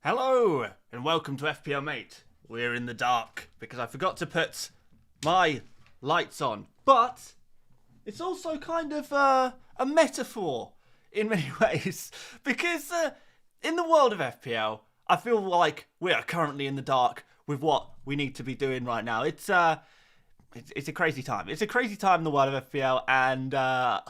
Hello and welcome to FPL Mate. We're in the dark because I forgot to put my lights on. But it's also kind of a metaphor in many ways because in the world of FPL, I feel like we are currently in the dark with what we need to be doing right now. It's a crazy time. It's a crazy time in the world of FPL, and I'm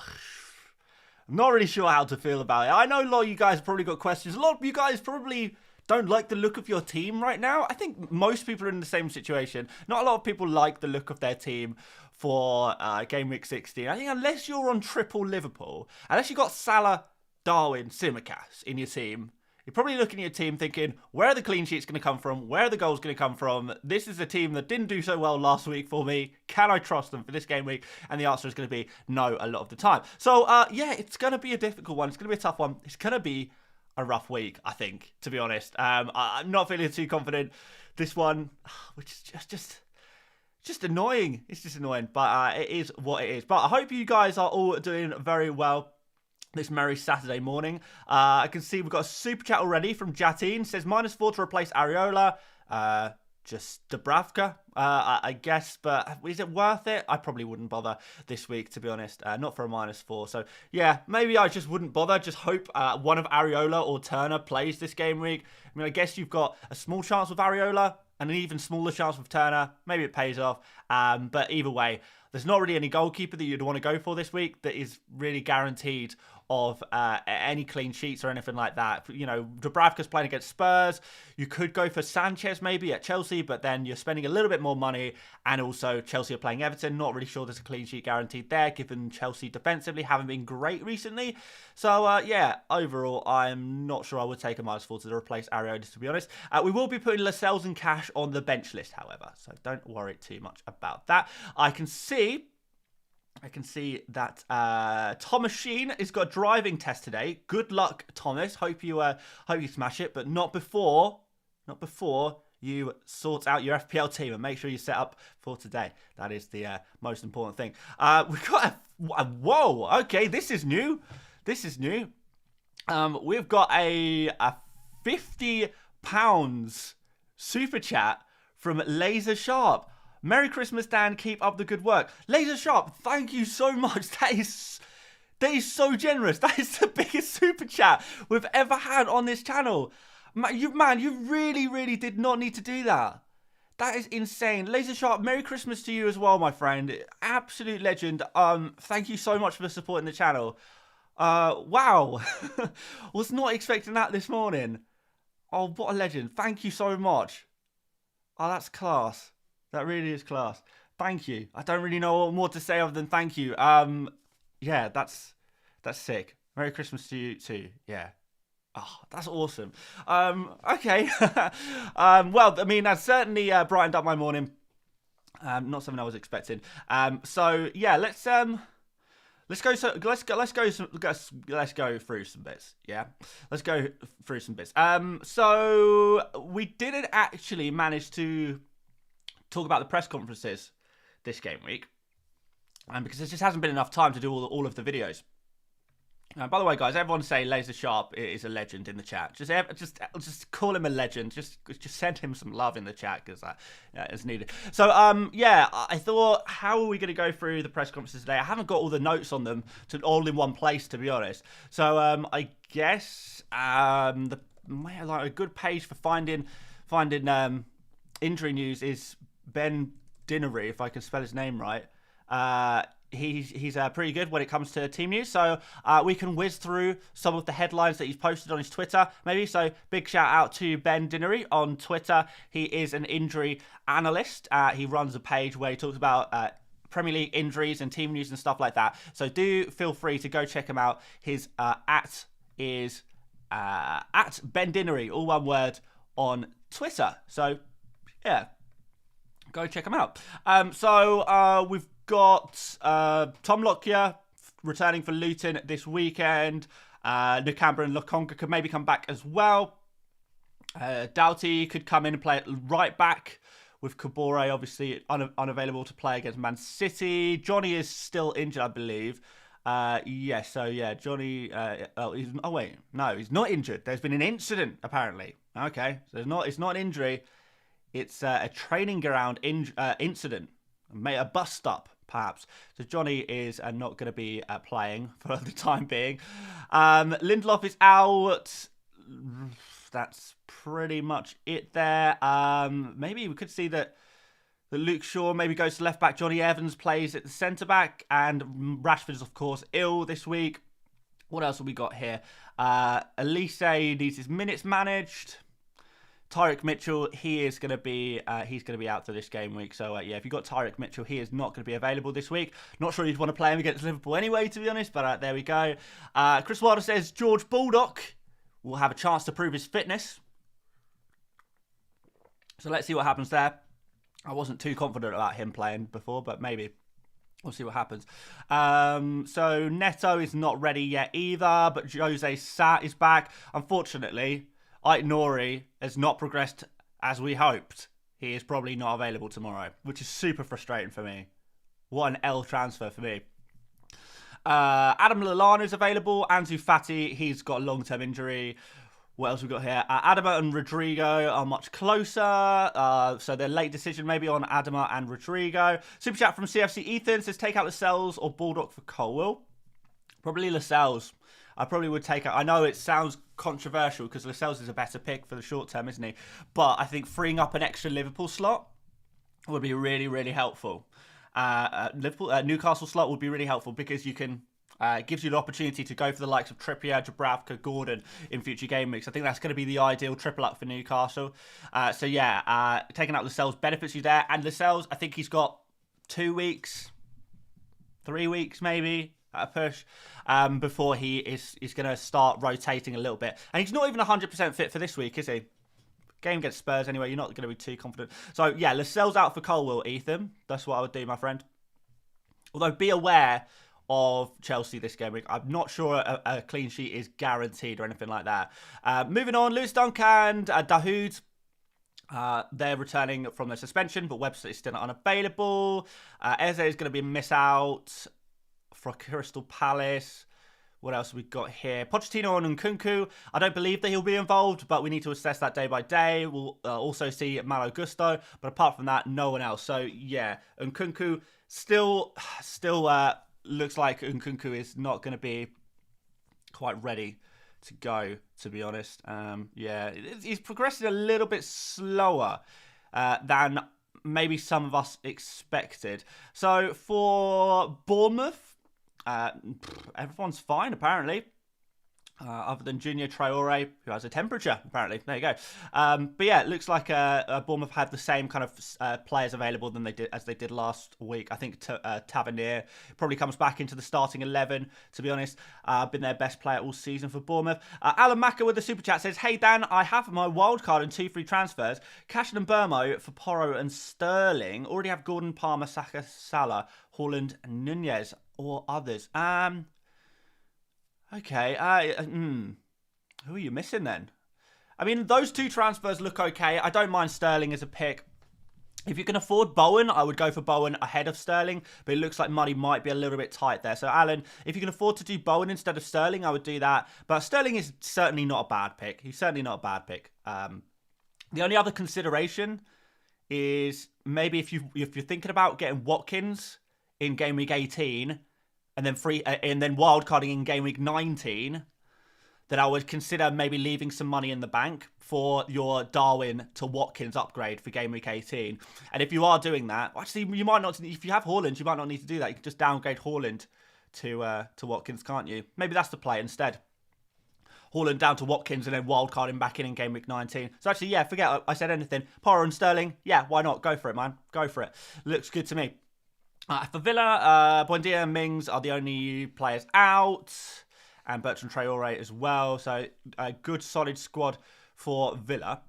not really sure how to feel about it. I know a lot of you guys have probably got questions. A lot of you guys probably don't like the look of your team right now. I think most people are in the same situation. Not a lot of people like the look of their team for Gameweek16. I think unless you're on triple Liverpool, unless you've got Salah, Darwin, Tsimikas in your team, you're probably looking at your team thinking, where are the clean sheets going to come from? Where are the goals going to come from? This is a team that didn't do so well last week for me. Can I trust them for this game week? And the answer is going to be no a lot of the time. So, yeah, it's going to be a difficult one. It's going to be a tough one. It's going to be a rough week, I think, to be honest. I'm not feeling too confident. This one, which is just annoying. It's just annoying, but it is what it is. But I hope you guys are all doing very well this merry Saturday morning. I can see we've got a super chat already from Jatin. Says -4 to replace Areola. Just Dubravka, I guess, but is it worth it? I probably wouldn't bother this week, to be honest. Not for a -4. So, yeah, maybe I just wouldn't bother. Just hope one of Areola or Turner plays this game week. I mean, I guess you've got a small chance with Areola and an even smaller chance with Turner. Maybe it pays off. But either way, there's not really any goalkeeper that you'd want to go for this week that is really guaranteed of any clean sheets or anything like that. You know, Dubravka's playing against Spurs. You could go for Sanchez maybe at Chelsea, but then you're spending a little bit more money, and also Chelsea are playing Everton. Not really sure there's a clean sheet guaranteed there, given Chelsea defensively haven't been great recently. So, yeah, overall, I'm not sure I would take a -4 to replace Areola, to be honest. We will be putting Lascelles and Cash on the bench list, however, so don't worry too much about that. I can see that Thomas Sheen has got a driving test today. Good luck, Thomas. Hope you smash it, but not before you sort out your FPL team and make sure you set up for today. That is the most important thing. We've got whoa. Okay, this is new. We've got a £50 super chat from Laser Sharp. Merry Christmas, Dan. Keep up the good work. Laser Sharp, thank you so much. That is so generous. That is the biggest super chat we've ever had on this channel. You really, really did not need to do that. That is insane. Laser Sharp, Merry Christmas to you as well, my friend. Absolute legend. Thank you so much for supporting the channel. Wow. Was not expecting that this morning. Oh, what a legend. Thank you so much. Oh, that's class. That really is class. Thank you. I don't really know what more to say other than thank you. Yeah, that's sick. Merry Christmas to you too. Yeah. Oh, that's awesome. Okay. Well, I mean, that certainly brightened up my morning. Not something I was expecting. So yeah, let's go through some bits. Yeah, let's go through some bits. So we didn't actually manage to talk about the press conferences this game week, because there just hasn't been enough time to do all of the videos. By the way, guys, everyone say Laser Sharp is a legend in the chat. Just call him a legend. Just send him some love in the chat, because it's needed. So yeah, I thought, how are we going to go through the press conferences today? I haven't got all the notes on them all in one place, to be honest. So I guess a good page for finding injury news is Ben Dinnery, if I can spell his name right. He's pretty good when it comes to team news, so we can whiz through some of the headlines that he's posted on his Twitter, maybe. So big shout out to Ben Dinnery on Twitter. He is an injury analyst. He runs a page where he talks about Premier League injuries and team news and stuff like that. So do feel free to go check him out. His @ is at Ben Dinnery, all one word, on Twitter. So yeah, go check him out. So we've got Tom Lockyer returning for Luton this weekend. Nakamba and Lokonga could maybe come back as well. Doughty could come in and play at right back, with Kabore obviously unavailable to play against Man City. Johnny is still injured, I believe. So Johnny... he's not injured. There's been an incident, apparently. Okay, so it's not an injury. It's a training ground incident, a bust up, perhaps. So Johnny is not going to be playing for the time being. Lindelof is out. That's pretty much it there. Maybe we could see that Luke Shaw maybe goes to left back. Johnny Evans plays at the centre back, and Rashford is of course ill this week. What else have we got here? Elise needs his minutes managed. Tyrick Mitchell, he's going to be out for this game week. So yeah, if you've got Tyrick Mitchell, he is not going to be available this week. Not sure you'd want to play him against Liverpool anyway, to be honest. But there we go. Chris Wilder says George Baldock will have a chance to prove his fitness. So let's see what happens there. I wasn't too confident about him playing before, but maybe we'll see what happens. So Neto is not ready yet either, but Jose Sat is back. Unfortunately, Ait-Nouri has not progressed as we hoped. He is probably not available tomorrow, which is super frustrating for me. What an L transfer for me. Adam Lallana is available. Ansu Fati, he's got a long-term injury. What else we got here? Adama and Rodrigo are much closer. So their late decision maybe on Adama and Rodrigo. Super chat from CFC Ethan says take out Lascelles or Baldock for Colwill. Probably Lascelles. I probably would take out. I know it sounds controversial because Lascelles is a better pick for the short term, isn't he? But I think freeing up an extra Liverpool slot would be really, really helpful. Newcastle slot would be really helpful because you can gives you the opportunity to go for the likes of Trippier, Dubravka, Gordon in future game weeks. I think that's going to be the ideal triple up for Newcastle. So yeah, taking out Lascelles benefits you there. And Lascelles, I think he's got 2 weeks, 3 weeks maybe at a push before he is going to start rotating a little bit. And he's not even 100% fit for this week, is he? Game against Spurs anyway. You're not going to be too confident. So yeah, Lascelles out for Colwill, Ethan. That's what I would do, my friend. Although be aware of Chelsea this game week. I'm not sure a clean sheet is guaranteed or anything like that. Moving on, Lewis Dunk and Dahoud. They're returning from their suspension, but Webster is still unavailable. Eze is going to be a miss out for Crystal Palace. What else have we got here? Pochettino and Nkunku. I don't believe that he'll be involved, but we need to assess that day by day. We'll also see Malo Gusto, but apart from that, no one else. So yeah, Nkunku still looks like Nkunku is not going to be quite ready to go, to be honest. Yeah, he's progressing a little bit slower than maybe some of us expected. So for Bournemouth, everyone's fine, apparently. Other than Junior Traore, who has a temperature, apparently. There you go. But yeah, it looks like Bournemouth had the same kind of players available as they did last week. I think Tavernier probably comes back into the starting 11, to be honest. Been their best player all season for Bournemouth. Alan Macker with the super chat says, hey Dan, I have my wildcard and 2 free transfers. Cashin and Burmo for Porro and Sterling. Already have Gordon, Palmer, Saka, Salah, Haaland, and Nunez, or others. Okay, who are you missing then? I mean, those 2 transfers look okay. I don't mind Sterling as a pick. If you can afford Bowen, I would go for Bowen ahead of Sterling, but it looks like money might be a little bit tight there. So, Alan, if you can afford to do Bowen instead of Sterling, I would do that. But Sterling is certainly not a bad pick. He's certainly not a bad pick. The only other consideration is maybe if you're thinking about getting Watkins in game week 18, and then wildcarding in game week 19, then I would consider maybe leaving some money in the bank for your Darwin to Watkins upgrade for game week 18. And if you are doing that, actually, you might not. If you have Haaland, you might not need to do that. You can just downgrade Haaland to Watkins, can't you? Maybe that's the play instead. Haaland down to Watkins and then wildcard him back in game week 19. So actually, yeah, forget I said anything. Porro and Sterling, yeah, why not? Go for it, man. Go for it. Looks good to me. For Villa, Buendia and Mings are the only players out. And Bertrand Traore as well. So a good solid squad for Villa.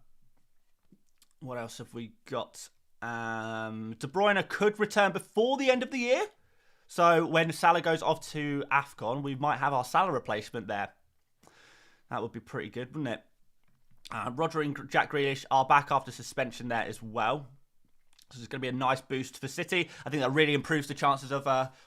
What else have we got? De Bruyne could return before the end of the year. So when Salah goes off to AFCON, we might have our Salah replacement there. That would be pretty good, wouldn't it? Roger and Jack Grealish are back after suspension there as well. So it's going to be a nice boost for City. I think that really improves the chances of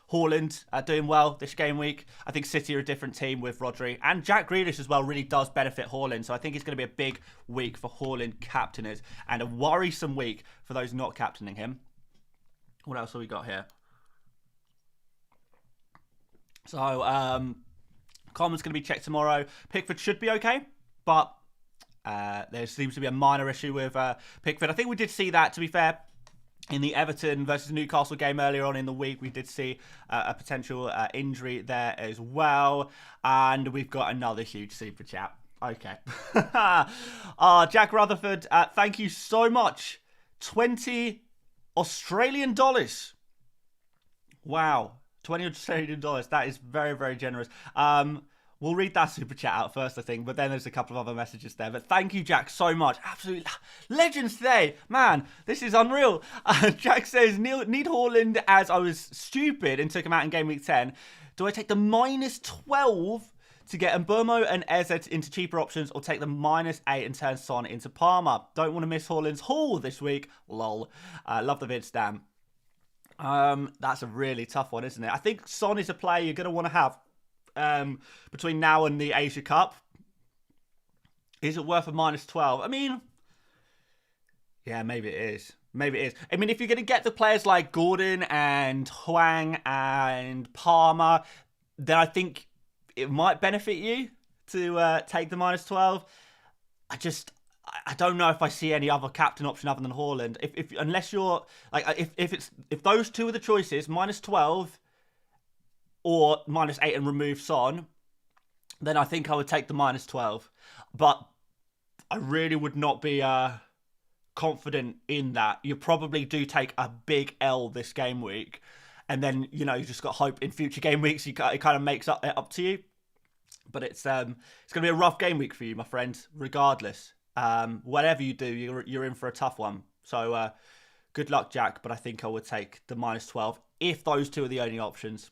Haaland doing well this game week. I think City are a different team with Rodri. And Jack Grealish as well really does benefit Haaland. So I think it's going to be a big week for Haaland captainers. And a worrisome week for those not captaining him. What else have we got here? So, Coleman's going to be checked tomorrow. Pickford should be okay. But there seems to be a minor issue with Pickford. I think we did see that, to be fair. In the Everton versus Newcastle game earlier on in the week, we did see a potential injury there as well. And we've got another huge super chat. Okay. Jack Rutherford, thank you so much. 20 Australian dollars. Wow. 20 Australian dollars. That is very, very generous. We'll read that super chat out first, I think, but then there's a couple of other messages there. But thank you, Jack, so much. Absolute legends today. Man, this is unreal. Jack says, need Haaland as I was stupid and took him out in game week 10. Do I take the -12 to get Mbeumo and Eze into cheaper options or take the -8 and turn Son into Palmer? Don't want to miss Haaland's haul this week. Lol. Love the vid, Stan. That's a really tough one, isn't it? I think Son is a player you're going to want to have between now and the Asia Cup. Is it worth a -12? I mean, yeah, maybe it is. Maybe it is. I mean, if you're going to get the players like Gordon and Huang and Palmer, then I think it might benefit you to take the -12. I don't know if I see any other captain option other than Haaland. Unless you're like, if those two are the choices, -12 or -8 and remove Son, then I think I would take the -12. But I really would not be confident in that. You probably do take a big L this game week, and then you just got hope in future game weeks. It kind of makes up to you. But it's going to be a rough game week for you, my friend. Regardless, whatever you do, you're in for a tough one. So good luck, Jack. But I think I would take the -12 if those two are the only options.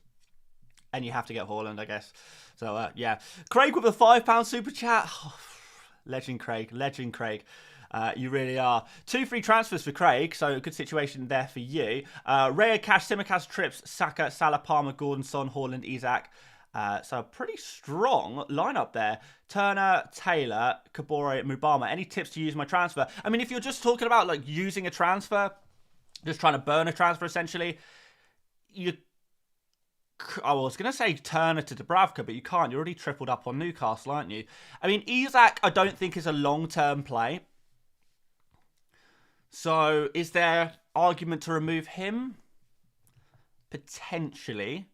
And you have to get Haaland, I guess. So, yeah. Craig with a £5 super chat. Oh, legend, Craig. Legend, Craig. You really are. 2 free transfers for Craig, so a good situation there for you. Raya, Cash, Simicast, Trips, Saka, Salah, Palmer, Gordon, Son, Haaland, Isak. So a pretty strong lineup there. Turner, Taylor, Kabore, Mubama. Any tips to use my transfer? I mean, if you're just talking about like using a transfer, just trying to burn a transfer essentially, I was going to say Turner to Dubravka, but you can't. You're already tripled up on Newcastle, aren't you? I mean, Isak, I don't think is a long-term play. So, is there argument to remove him? Potentially.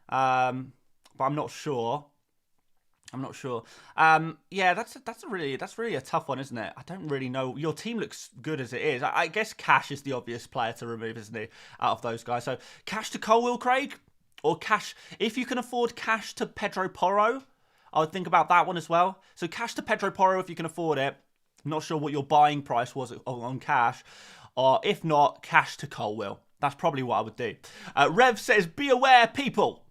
But I'm not sure. Yeah, that's really a tough one, isn't it? I don't really know. Your team looks good as it is. I guess Cash is the obvious player to remove, isn't he? Out of those guys, so Cash to Colwill, Craig, or Cash if you can afford Cash to Pedro Porro. I would think about that one as well. So Cash to Pedro Porro if you can afford it. I'm not sure what your buying price was on Cash, or if not, Cash to Colwill. That's probably what I would do. Rev says, "Be aware, people.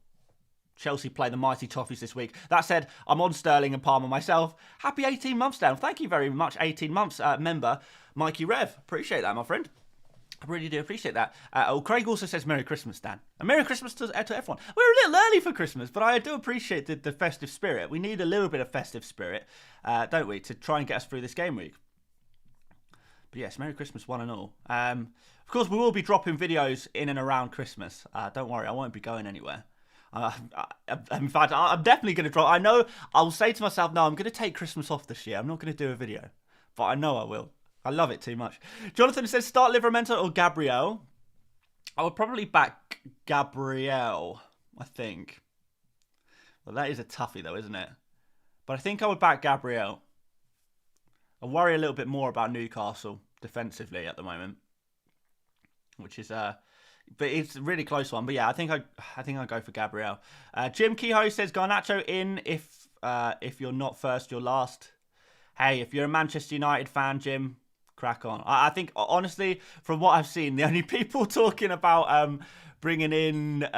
Chelsea play the mighty Toffees this week. That said, I'm on Sterling and Palmer myself. Happy 18 months down. Thank you very much, 18 months member, Mikey Rev. Appreciate that, my friend. I really do appreciate that. Craig also says Merry Christmas, Dan. And Merry Christmas to everyone. We're a little early for Christmas, but I do appreciate the festive spirit. We need a little bit of festive spirit, don't we, to try and get us through this game week. But yes, Merry Christmas, one and all. Of course, we will be dropping videos in and around Christmas. Don't worry, I won't be going anywhere. In fact, I'm definitely going to drop. I know I'll say to myself, no, I'm going to take Christmas off this year. I'm not going to do a video, but I know I will. I love it too much. Jonathan says, start Livramento or Gabriel. I would probably back Gabriel, I think. Well, that is a toughie though, isn't it? But I think I would back Gabriel. I worry a little bit more about Newcastle defensively at the moment, which is but it's a really close one. But yeah, I think I'll go for Gabriel. Jim Kehoe says Garnacho in if you're not first, you're last. Hey, if you're a Manchester United fan, Jim, crack on. I think honestly, from what I've seen, the only people talking about bringing in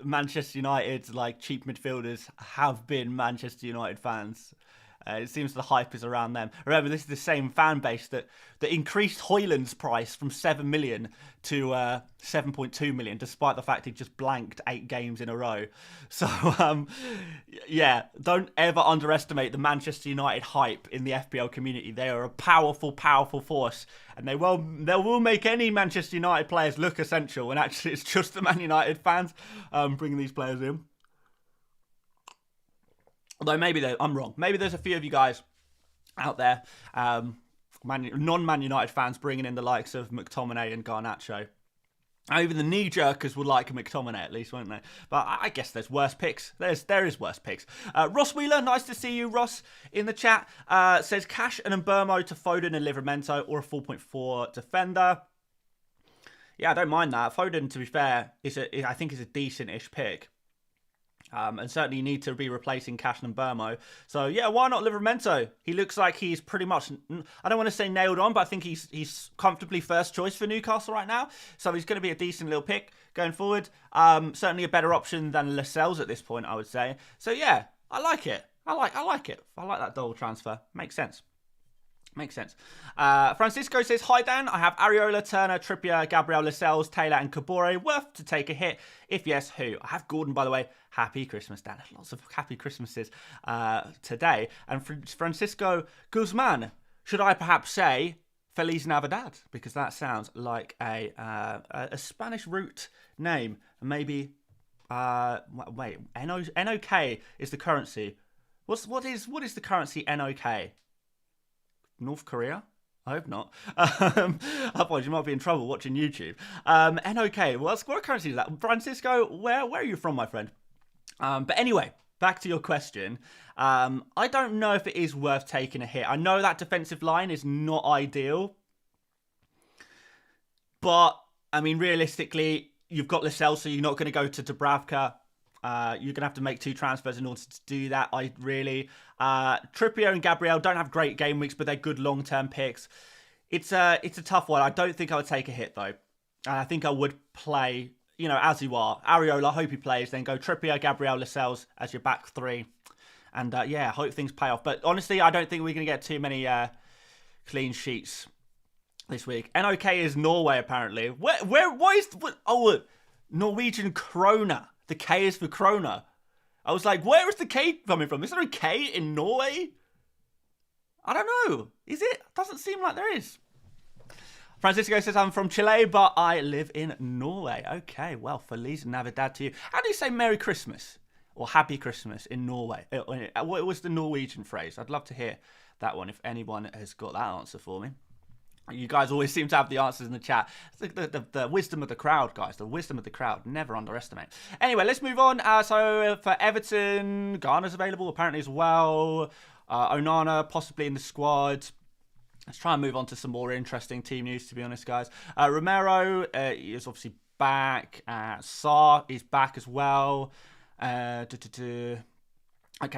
Manchester United like cheap midfielders have been Manchester United fans. It seems the hype is around them. Remember, this is the same fan base that increased Hoyland's price from 7 million to 7.2 million, despite the fact he just blanked 8 games in a row. So, yeah, don't ever underestimate the Manchester United hype in the FPL community. They are a powerful, powerful force, and they will make any Manchester United players look essential. And actually, it's just the Man United fans bringing these players in. Although maybe I'm wrong. Maybe there's a few of you guys out there, non-Man United fans, bringing in the likes of McTominay and Garnacho. Even the knee-jerkers would like a McTominay at least, won't they? But I guess there's worse picks. There is worse picks. Ross Wheeler, nice to see you, Ross, in the chat. Says Cash and Mbermo to Foden and Livramento, or a 4.4 defender. Yeah, I don't mind that. Foden, to be fair, I think is a decent-ish pick. And certainly you need to be replacing Cash and Mbermo. So, yeah, why not Livramento? He looks like he's pretty much, I don't want to say nailed on, but I think he's comfortably first choice for Newcastle right now. So he's going to be a decent little pick going forward. Certainly a better option than Lascelles at this point, I would say. So, yeah, I like it. I like it. I like that double transfer. Makes sense. Makes sense. Francisco says, hi Dan, I have Areola, Turner, Trippier, Gabriel, Lascelles, Taylor and Kabore. Worth to take a hit? If yes, who? I have Gordon, by the way. Happy Christmas, Dan. Lots of happy Christmases today. And Francisco Guzman, should I perhaps say Feliz Navidad? Because that sounds like a Spanish root name. Maybe, wait, NOK is the currency. What is the currency NOK? North Korea? I hope not. Otherwise, you might be in trouble watching YouTube. NOK. What currency is that? Francisco, where are you from, my friend? But anyway, back to your question. I don't know if it is worth taking a hit. I know that defensive line is not ideal. But, I mean, realistically, you've got Lascelles, so you're not going to go to Dubravka. You're going to have to make 2 transfers in order to do that, Trippier and Gabriel don't have great game weeks, but they're good long-term picks. It's a tough one. I don't think I would take a hit, though. And I think I would play, as you are. Areola, hope he plays. Then go Trippier, Gabriel, Lascelles as your back 3. And, yeah, hope things pay off. But, honestly, I don't think we're going to get too many clean sheets this week. NOK is Norway, apparently. Why is... Norwegian krona. The K is for krona. I was like, where is the K coming from? Is there a K in Norway? I don't know. Is it? Doesn't seem like there is. Francisco says, I'm from Chile, but I live in Norway. Okay, well, Feliz Navidad to you. How do you say Merry Christmas or Happy Christmas in Norway? What was the Norwegian phrase? I'd love to hear that one if anyone has got that answer for me. You guys always seem to have the answers in the chat. The wisdom of the crowd, guys. The wisdom of the crowd. Never underestimate. Anyway, let's move on. So for Everton, Garner's available apparently as well. Onana possibly in the squad. Let's try and move on to some more interesting team news, to be honest, guys. Romero is obviously back. Sarr is back as well. Okay,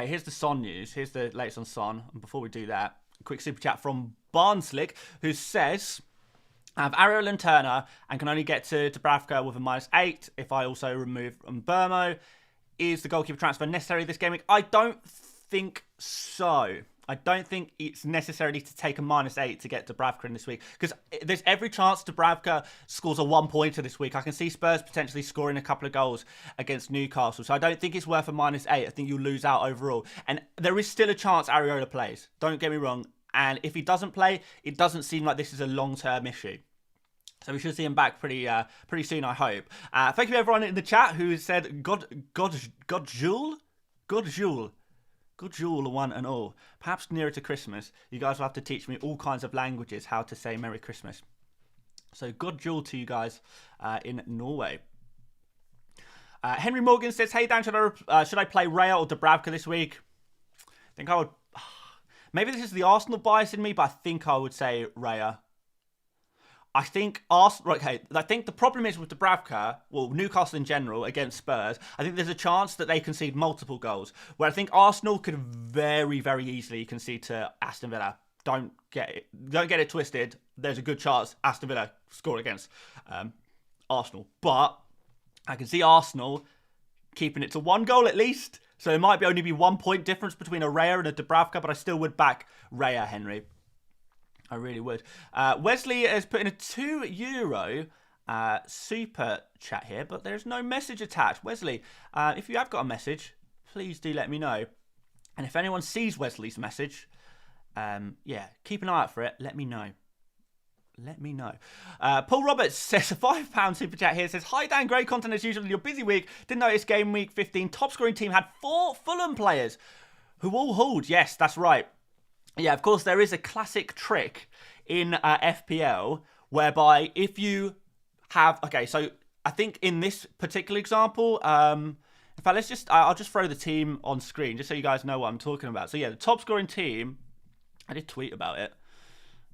here's the Son news. Here's the latest on Son. And before we do that, a quick super chat from Barnslick, who says, I have Ariel and Turner and can only get to Dubravka with a -8 if I also remove Mbermo. Is the goalkeeper transfer necessary this game week? I don't think so. I don't think it's necessarily to take a -8 to get Dubravka in this week, because there's every chance Dubravka scores a 1-pointer this week. I can see Spurs potentially scoring a couple of goals against Newcastle, so I don't think it's worth a -8. I think you'll lose out overall. And there is still a chance Areola plays. Don't get me wrong. And if he doesn't play, it doesn't seem like this is a long-term issue. So we should see him back pretty soon, I hope. Thank you everyone in the chat who said Godjul, one and all. Perhaps nearer to Christmas, you guys will have to teach me all kinds of languages how to say Merry Christmas. So Godjul to you guys in Norway. Henry Morgan says, hey Dan, should I play Raya or Dubravka this week? I think I would... Maybe this is the Arsenal bias in me, but I think I would say Raya. I think the problem is with Dubravka, well, Newcastle in general against Spurs, I think there's a chance that they concede multiple goals. Where I think Arsenal could very, very easily concede to Aston Villa. Don't get it twisted. There's a good chance Aston Villa score against Arsenal. But I can see Arsenal keeping it to 1 goal at least. So it might only be 1 point difference between a Raya and a Dubravka, but I still would back Raya, Henry. I really would. Wesley has put in a €2 super chat here, but there's no message attached. Wesley, if you have got a message, please do let me know. And if anyone sees Wesley's message, yeah, keep an eye out for it. Let me know. Let me know. Paul Roberts says a £5 super chat here. Says, hi Dan, great content as usual in your busy week. Didn't notice game week 15 top scoring team had 4 Fulham players who all hauled. Yes, that's right. Yeah, of course, there is a classic trick in FPL whereby if you have... Okay, so I think in this particular example... in fact, I'll just throw the team on screen just so you guys know what I'm talking about. So yeah, the top scoring team... I did tweet about it.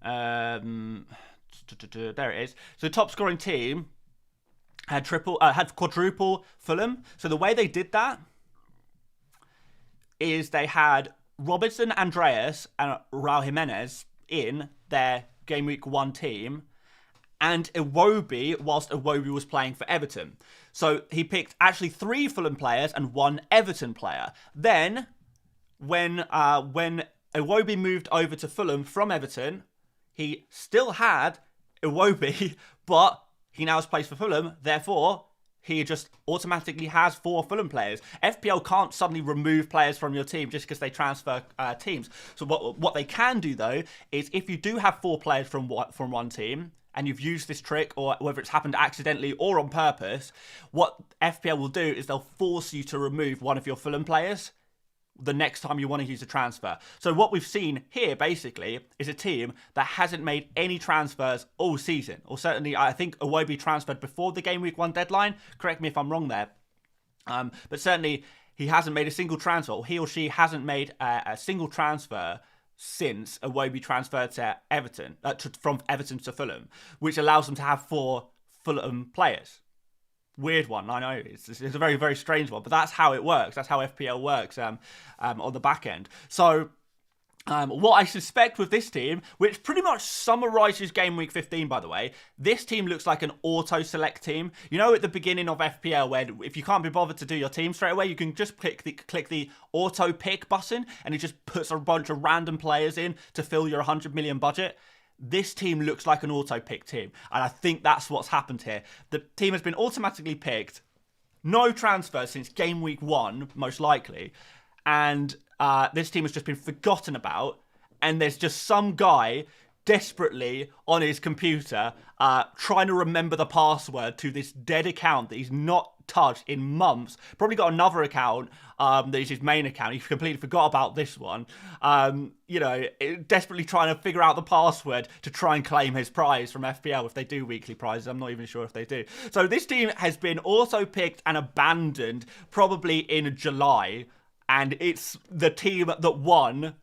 There it is. So the top scoring team had quadruple Fulham. So the way they did that is they had Robertson, Andreas, and Raul Jimenez in their Game Week 1 team, and Iwobi whilst Iwobi was playing for Everton. So he picked actually 3 Fulham players and 1 Everton player. Then, when Iwobi moved over to Fulham from Everton, he still had Iwobi, but he now plays for Fulham. Therefore, he just automatically has 4 Fulham players. FPL can't suddenly remove players from your team just because they transfer teams. So what they can do, though, is if you do have 4 players from one team, and you've used this trick, or whether it's happened accidentally or on purpose, what FPL will do is they'll force you to remove one of your Fulham players the next time you want to use a transfer. So what we've seen here, basically, is a team that hasn't made any transfers all season. Or certainly, I think Iwobi transferred before the Game Week 1 deadline. Correct me if I'm wrong there. But certainly, he hasn't made a single transfer, or he or she hasn't made a single transfer since Iwobi transferred to Everton, from Everton to Fulham, which allows them to have 4 Fulham players. Weird one, I know. It's a very, very strange one, but that's how it works. That's how FPL works on the back end. So what I suspect with this team, which pretty much summarises Game Week 15, by the way, this team looks like an auto-select team. You know, at the beginning of FPL, where if you can't be bothered to do your team straight away, you can just click the auto-pick button, and it just puts a bunch of random players in to fill your 100 million budget. This team looks like an auto-pick team, and I think that's what's happened here. The team has been automatically picked, no transfers since Game Week 1, most likely, and this team has just been forgotten about, and there's just some guy desperately on his computer trying to remember the password to this dead account that he's not touched in months. Probably got another account that is his main account. He completely forgot about this one. You know, desperately trying to figure out the password to try and claim his prize from FPL if they do weekly prizes. I'm not even sure if they do. So this team has been auto-picked and abandoned probably in July, and it's the team that won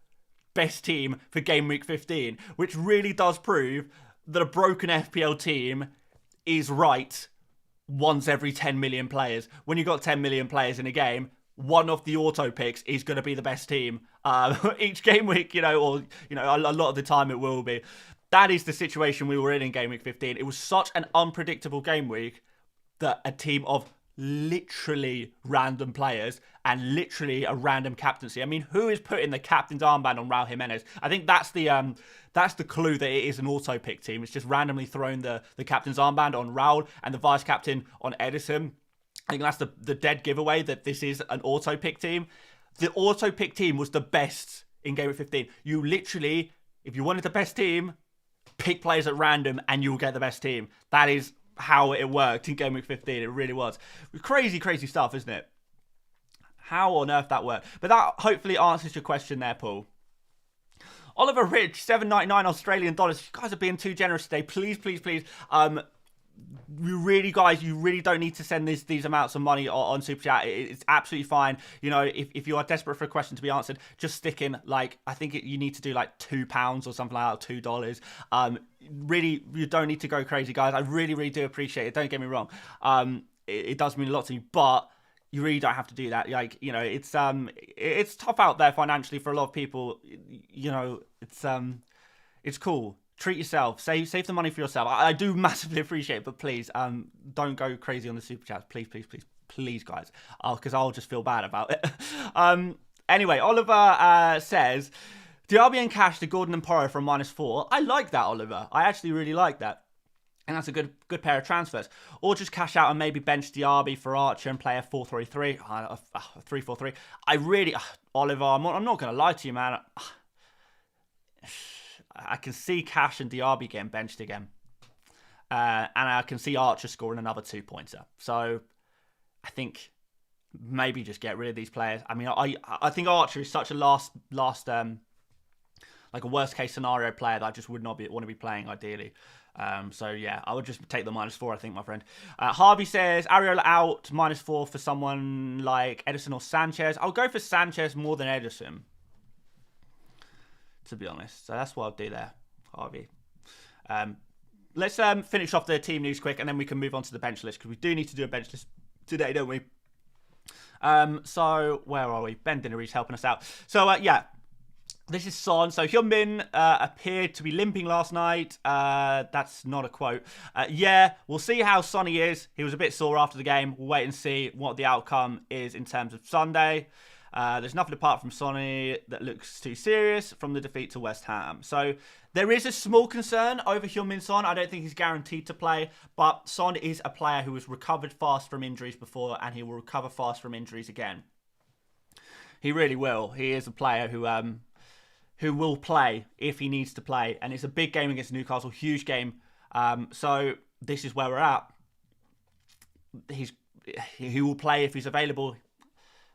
best team for Game Week 15, which really does prove that a broken FPL team is right once every 10 million players. When you've got 10 million players in a game, one of the auto picks is going to be the best team each game week, you know, or, you know, a lot of the time it will be. That is the situation we were in Game Week 15. It was such an unpredictable game week that a team of literally random players and literally a random captaincy. I mean, who is putting the captain's armband on Raul Jimenez? I think that's the clue that it is an auto pick team. It's just randomly throwing the captain's armband on Raul and the vice captain on Edison. I think that's the dead giveaway that this is an auto pick team. The auto pick team was the best in Game Week 15. You literally, if you wanted the best team, pick players at random and you'll get the best team. That is how it worked in Game Week 15. It really was. Crazy, crazy stuff, isn't it? How on earth that worked. But that hopefully answers your question there, Paul. Oliver Rich, $7.99 Australian dollars. You guys are being too generous today. Please, please, please. You really don't need to send these amounts of money on Super Chat. It's absolutely fine. You know, if you are desperate for a question to be answered, just stick in, like, I think you need to do like £2 or something like that, $2. Really, you don't need to go crazy, guys. I really, really do appreciate it. Don't get me wrong. It does mean a lot to me, but you really don't have to do that. Like, you know, it's tough out there financially for a lot of people. You know, it's cool. Treat yourself. Save the money for yourself. I do massively appreciate it, but please, don't go crazy on the super chats. Please, please, please. Please, guys, because I'll just feel bad about it. Anyway, Oliver says, Diaby and Cash to Gordon and Porro from -4. I like that, Oliver. I actually really like that. And that's a good pair of transfers. Or just cash out and maybe bench Diaby for Archer and play a 4-3-3. 3-4-3. I really... Oliver, I'm not going to lie to you, man. I can see Cash and Diaby getting benched again. And I can see Archer scoring another 2-pointer. So I think maybe just get rid of these players. I mean, I think Archer is such a last like a worst case scenario player that I just would not want to be playing ideally. So yeah, I would just take the -4, I think, my friend. Harvey says, Areola out, -4 for someone like Edison or Sanchez. I'll go for Sanchez more than Edison, to be honest. So that's what I'll do there, Harvey. Let's finish off the team news quick, and then we can move on to the bench list, because we do need to do a bench list today, don't we? So where are we? Ben Dinnery's helping us out. So yeah. This is Son. So Hyun-min appeared to be limping last night. That's not a quote. Yeah, we'll see how Sonny is. He was a bit sore after the game. We'll wait and see what the outcome is in terms of Sunday. There's nothing apart from Sonny that looks too serious from the defeat to West Ham. So there is a small concern over Hyun-min Son. I don't think he's guaranteed to play, but Son is a player who has recovered fast from injuries before, and he will recover fast from injuries again. He really will. He is a player who will play if he needs to play. And it's a big game against Newcastle, huge game. So this is where we're at. He will play if he's available,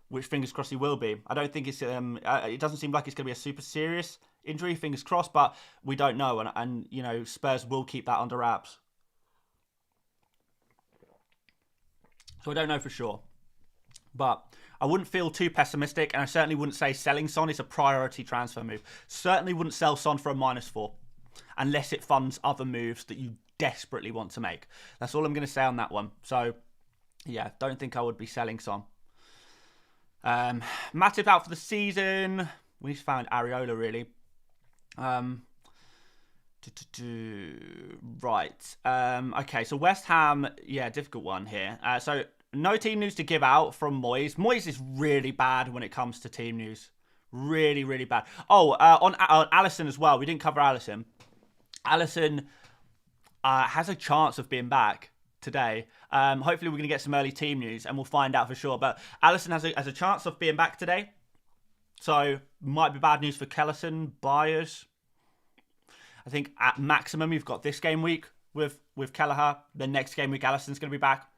which fingers crossed he will be. I don't think it's, it doesn't seem like it's going to be a super serious injury, fingers crossed, but we don't know. And you know, Spurs will keep that under wraps. So I don't know for sure. But I wouldn't feel too pessimistic, and I certainly wouldn't say selling Son is a priority transfer move. Certainly wouldn't sell Son for a -4, unless it funds other moves that you desperately want to make. That's all I'm going to say on that one. So, yeah, don't think I would be selling Son. Matip out for the season. We need to find Areola, really. Right. Okay, so West Ham, yeah, difficult one here. So... no team news to give out from Moyes. Moyes is really bad when it comes to team news. Really, really bad. Oh, on Alisson as well. We didn't cover Alisson. Alisson has a chance of being back today. Hopefully we're going to get some early team news and we'll find out for sure. But Alisson has a chance of being back today. So, might be bad news for Kellerson buyers. I think at maximum you've got this game week with Kelleher. The next game week Alisson's going to be back.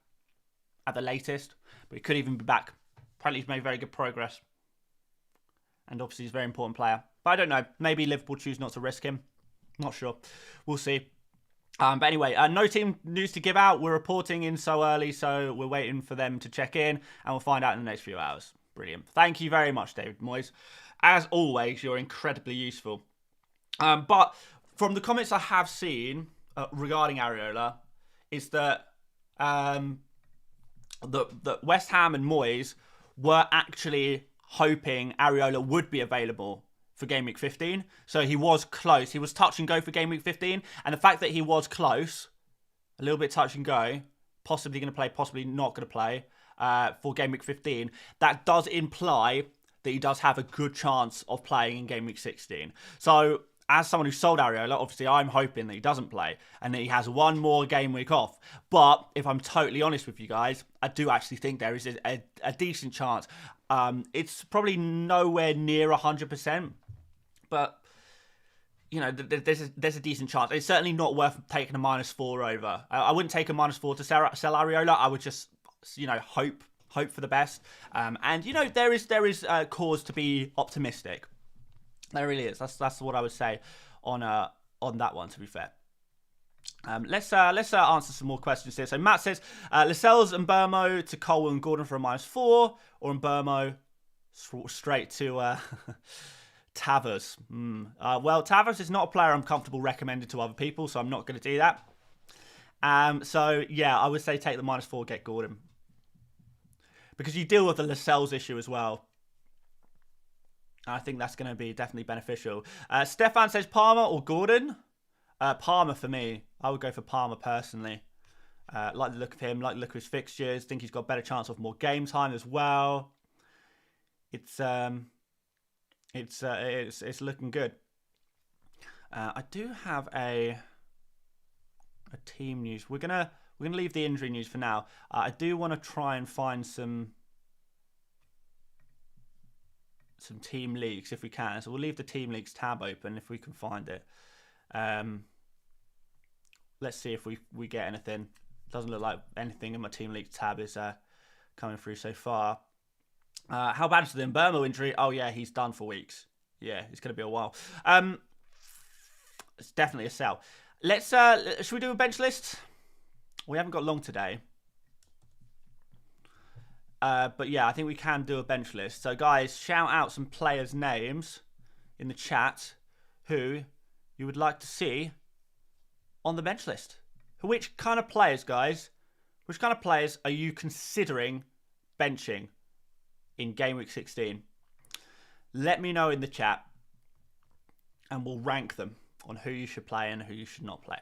At the latest, but he could even be back. Apparently he's made very good progress. And obviously he's a very important player. But I don't know. Maybe Liverpool choose not to risk him. Not sure. We'll see. But anyway, no team news to give out. We're reporting in so early, so we're waiting for them to check in, and we'll find out in the next few hours. Brilliant. Thank you very much, David Moyes. As always, you're incredibly useful. But from the comments I have seen regarding Areola, is that... that West Ham and Moyes were actually hoping Areola would be available for Game Week 15. So he was close. He was touch and go for Game Week 15. And the fact that he was close, a little bit touch and go, possibly going to play, possibly not going to play for Game Week 15, that does imply that he does have a good chance of playing in Game Week 16. So... as someone who sold Areola, obviously I'm hoping that he doesn't play and that he has one more game week off. But if I'm totally honest with you guys, I do actually think there is a decent chance. It's probably nowhere near 100%, but you know, there's a decent chance. It's certainly not worth taking a -4 over. I wouldn't take a -4 to sell Areola. I would just, you know, hope for the best. And you know, there is cause to be optimistic. There really is. That's what I would say on that one, to be fair. Let's answer some more questions here. So Matt says, Lascelles and Burmo to Cole and Gordon for a -4, or in Burmo straight to Tavers. Well, Tavers is not a player I'm comfortable recommending to other people, so I'm not going to do that. So yeah, I would say take the -4, get Gordon, because you deal with the Lascelles issue as well. I think that's going to be definitely beneficial. Stefan says Palmer or Gordon? Palmer for me. I would go for Palmer personally. Like the look of him, like the look of his fixtures. Think he's got a better chance of more game time as well. It's looking good. I do have a team news. We're gonna leave the injury news for now. I do want to try and find some team leagues if we can. So we'll leave the team leagues tab open if we can find it. Let's see if we get anything. Doesn't look like anything in my team league tab is coming through so far. How bad is the Burmo injury? Oh yeah, he's done for weeks. Yeah, it's going to be a while. It's definitely a sell. Let's should we do a bench list? We haven't got long today. But yeah, I think we can do a bench list. So guys, shout out some players' names in the chat who you would like to see on the bench list. Which kind of players, guys? Which kind of players are you considering benching in Gameweek 16? Let me know in the chat, and we'll rank them on who you should play and who you should not play.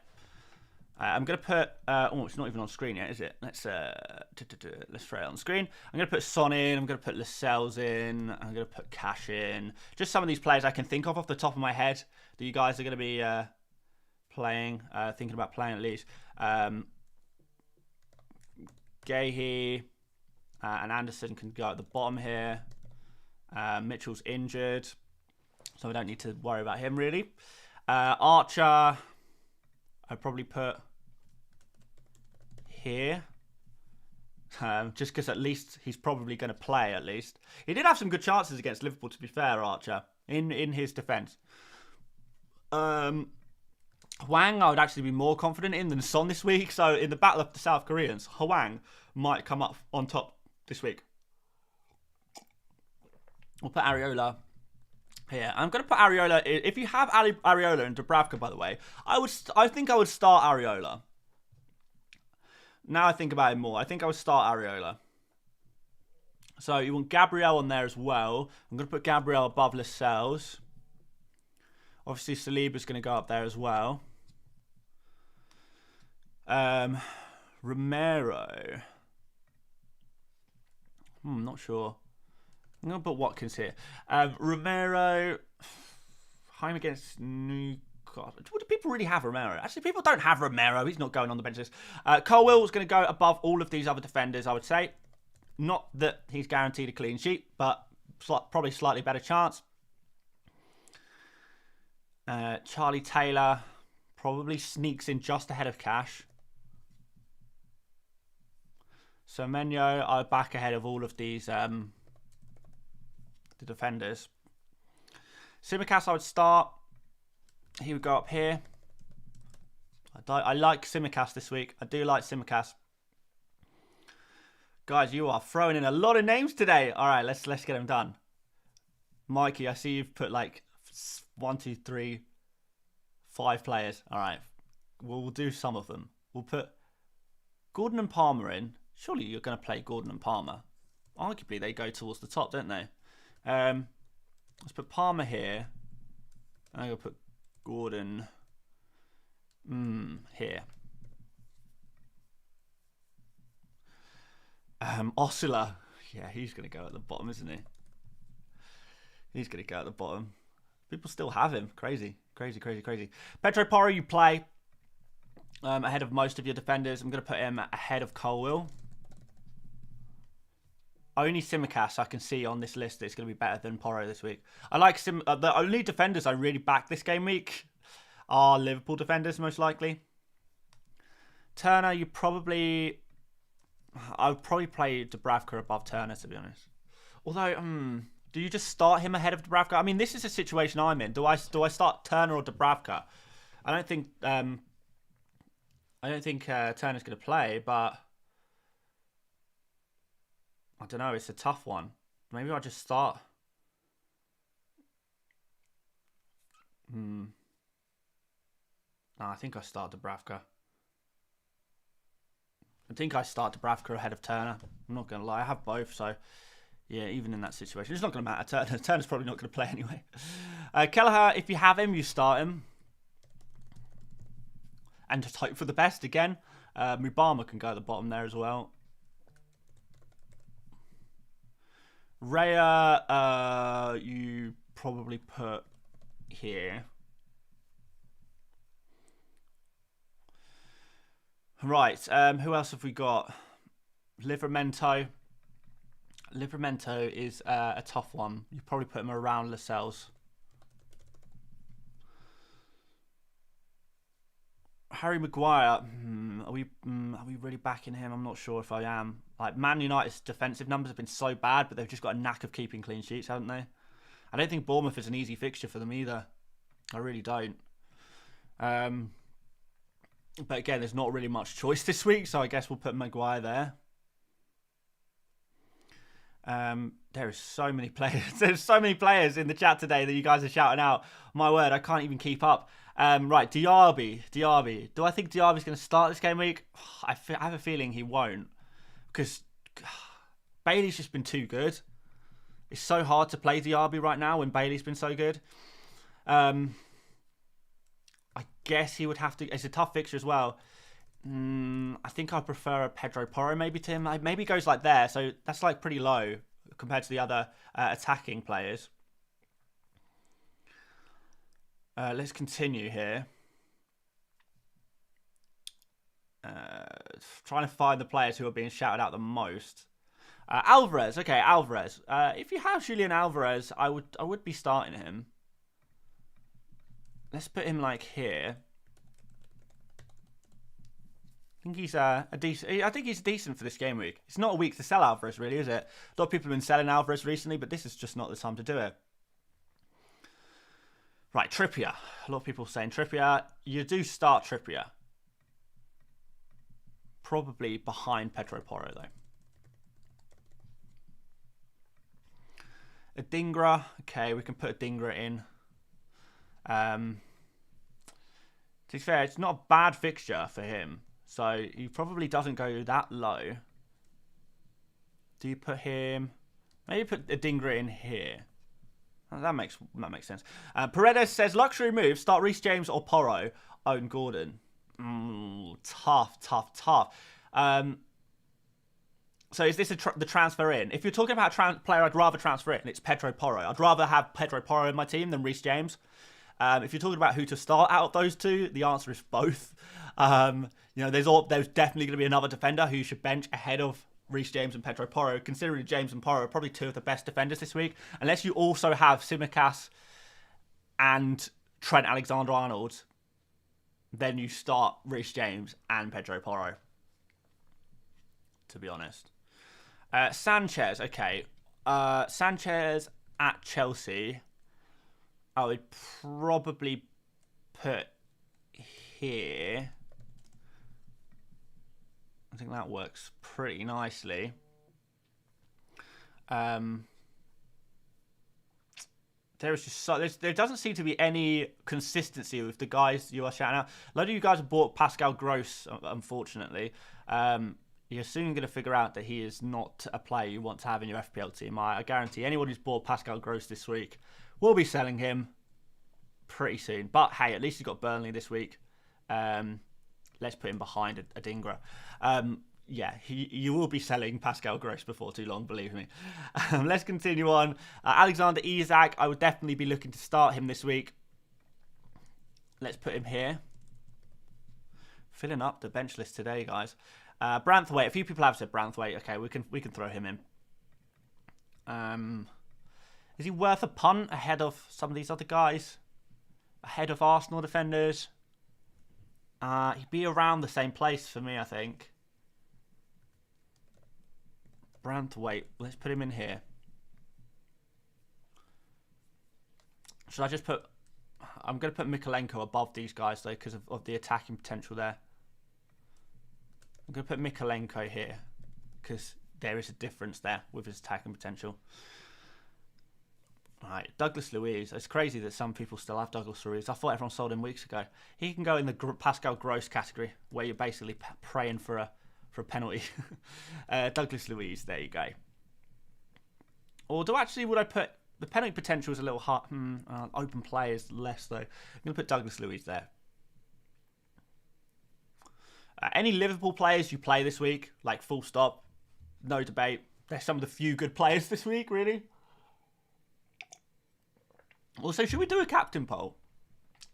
I'm going to put... oh, it's not even on screen yet, is it? Let's throw it on screen. I'm going to put Son in. I'm going to put Lascelles in. I'm going to put Cash in. Just some of these players I can think of off the top of my head that you guys are going to be thinking about playing at least. Gahey and Anderson can go at the bottom here. Mitchell's injured, so we don't need to worry about him really. Archer, I'd probably put here. Just because at least he's probably going to play at least. He did have some good chances against Liverpool, to be fair, Archer, in his defence. Hwang, I would actually be more confident in than Son this week. So in the battle of the South Koreans, Hwang might come up on top this week. We'll put Areola here. I'm going to put Areola. If you have Areola and Dubravka, by the way, I think I would start Areola. Now I think about it more, I think I would start Areola. So you want Gabriel on there as well. I'm going to put Gabriel above Lascelles. Obviously, Saliba's going to go up there as well. Romero. Not sure. I'm going to put Watkins here. Romero. Home against Newcastle. Do people really have Romero? Actually, people don't have Romero. He's not going on the bench list. Colwell is going to go above all of these other defenders, I would say. Not that he's guaranteed a clean sheet, but probably slightly better chance. Charlie Taylor probably sneaks in just ahead of Cash. So Menyo are back ahead of all of these the defenders. Tsimikas I would start. He would go up here. I like Tsimikas this week. I do like Tsimikas. Guys, you are throwing in a lot of names today. All right, let's get them done. Mikey, I see you've put like 1, 2, 3, 5 players. All right, we'll do some of them. We'll put Gordon and Palmer in. Surely you're going to play Gordon and Palmer. Arguably, they go towards the top, don't they? Let's put Palmer here. I'm going to put Gordon here. Osula. Yeah, he's going to go at the bottom, isn't he? He's going to go at the bottom. People still have him. Crazy. Pedro Porro, you play ahead of most of your defenders. I'm going to put him ahead of Colwill. Only Tsimikas I can see on this list that's going to be better than Porro this week. I like the only defenders I really back this game week are Liverpool defenders, most likely. Turner, you probably... I would probably play Dubravka above Turner, to be honest. Although, do you just start him ahead of Dubravka? I mean, this is a situation I'm in. Do I start Turner or Dubravka? I don't think Turner's going to play, but I don't know. It's a tough one. Maybe I'll just start. No, I think I start Dubravka. I think I start Dubravka ahead of Turner. I'm not going to lie. I have both, so yeah, even in that situation. It's not going to matter. Turner's probably not going to play anyway. Kelleher, if you have him, you start him. And just hope for the best again. Mubama can go at the bottom there as well. Raya, you probably put here. Right, who else have we got? Livramento. Livramento is a tough one. You probably put him around Lascelles. Harry Maguire, are we really backing him? I'm not sure if I am. Like, Man United's defensive numbers have been so bad, but they've just got a knack of keeping clean sheets, haven't they? I don't think Bournemouth is an easy fixture for them either. I really don't. But again, there's not really much choice this week, so I guess we'll put Maguire there. There is so many players. There's so many players in the chat today that you guys are shouting out. My word, I can't even keep up. Right, Diaby. Do I think Diaby's going to start this game week? I have a feeling he won't, because Bailey's just been too good. It's so hard to play Diaby right now when Bailey's been so good. I guess he would have to. It's a tough fixture as well. I think I prefer a Pedro Porro maybe to him. Maybe he goes like there, so that's like pretty low compared to the other attacking players. Let's continue here. Trying to find the players who are being shouted out the most. Alvarez, okay, Alvarez. If you have Julian Alvarez, I would be starting him. Let's put him like here. I think he's a decent. I think he's decent for this game week. It's not a week to sell Alvarez, really, is it? A lot of people have been selling Alvarez recently, but this is just not the time to do it. Right, Trippier. A lot of people saying Trippier. You do start Trippier. Probably behind Pedro Porro, though. Adingra. Okay, we can put Adingra in. To be fair, it's not a bad fixture for him. So he probably doesn't go that low. Do you put him... Maybe put Adingra in here. That makes sense. Paredes says, luxury move, start Reece James or Porro, own Gordon. Tough. So is this the transfer in? If you're talking about a player I'd rather transfer in, it's Pedro Porro. I'd rather have Pedro Porro in my team than Reece James. If you're talking about who to start out of those two, the answer is both. There's definitely going to be another defender who you should bench ahead of Reece James and Pedro Porro, considering James and Porro are probably two of the best defenders this week. Unless you also have Tsimikas and Trent Alexander-Arnold, then you start Reece James and Pedro Porro, to be honest. Sanchez, okay. Sanchez at Chelsea, I would probably put here. I think that works pretty nicely. There doesn't seem to be any consistency with the guys you are shouting out. A lot of you guys have bought Pascal Gross, unfortunately. You're soon going to figure out that he is not a player you want to have in your FPL team. I guarantee anyone who's bought Pascal Gross this week will be selling him pretty soon. But hey, at least he's got Burnley this week. Let's put him behind Adingra. You will be selling Pascal Gross before too long, believe me. Let's continue on. Alexander Isak, I would definitely be looking to start him this week. Let's put him here. Filling up the bench list today, guys. Branthwaite, a few people have said Branthwaite. Okay, we can throw him in. Is he worth a punt ahead of some of these other guys? Ahead of Arsenal defenders? He'd be around the same place for me, I think. Branthwaite, let's put him in here. Should I just put... I'm going to put Mikolenko above these guys, though, because of the attacking potential there. I'm going to put Mikolenko here, because there is a difference there with his attacking potential. Right, Douglas Luiz. It's crazy that some people still have Douglas Luiz. I thought everyone sold him weeks ago. He can go in the Pascal Gross category, where you're basically praying for a penalty. Douglas Luiz, there you go. Or would I put... The penalty potential is a little hard. Open play is less, though. I'm going to put Douglas Luiz there. Any Liverpool players you play this week, like full stop, no debate. They're some of the few good players this week, really. Also, should we do a captain poll?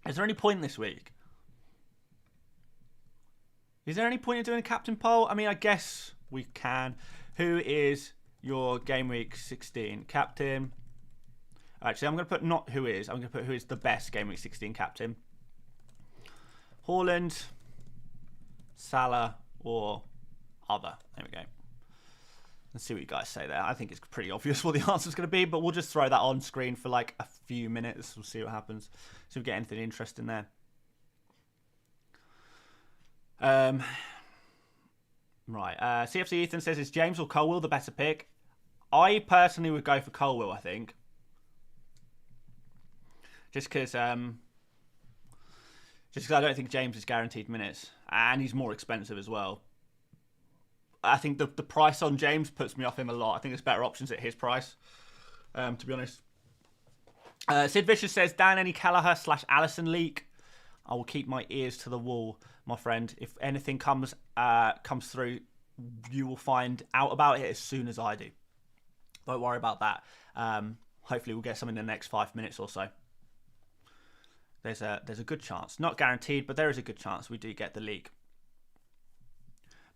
Is there any point this week? Is there any point in doing a captain poll? I mean, I guess we can. Who is your Game Week 16 captain? Actually, I'm going to put not who is. I'm going to put who is the best Game Week 16 captain. Haaland, Salah, or other. There we go. Let's see what you guys say there. I think it's pretty obvious what the answer is going to be, but we'll just throw that on screen for like a few minutes. We'll see what happens. See if we get anything interesting there. Right. CFC Ethan says, is James or Colwill the better pick? I personally would go for Colwill, I think. Just because I don't think James is guaranteed minutes. And he's more expensive as well. I think the price on James puts me off him a lot. I think there's better options at his price, to be honest. Sid Vicious says, Dan, any Kelleher / Allison leak? I will keep my ears to the wall, my friend. If anything comes through, you will find out about it as soon as I do. Don't worry about that. Hopefully we'll get some in the next 5 minutes or so. There's a good chance. Not guaranteed, but there is a good chance we do get the leak.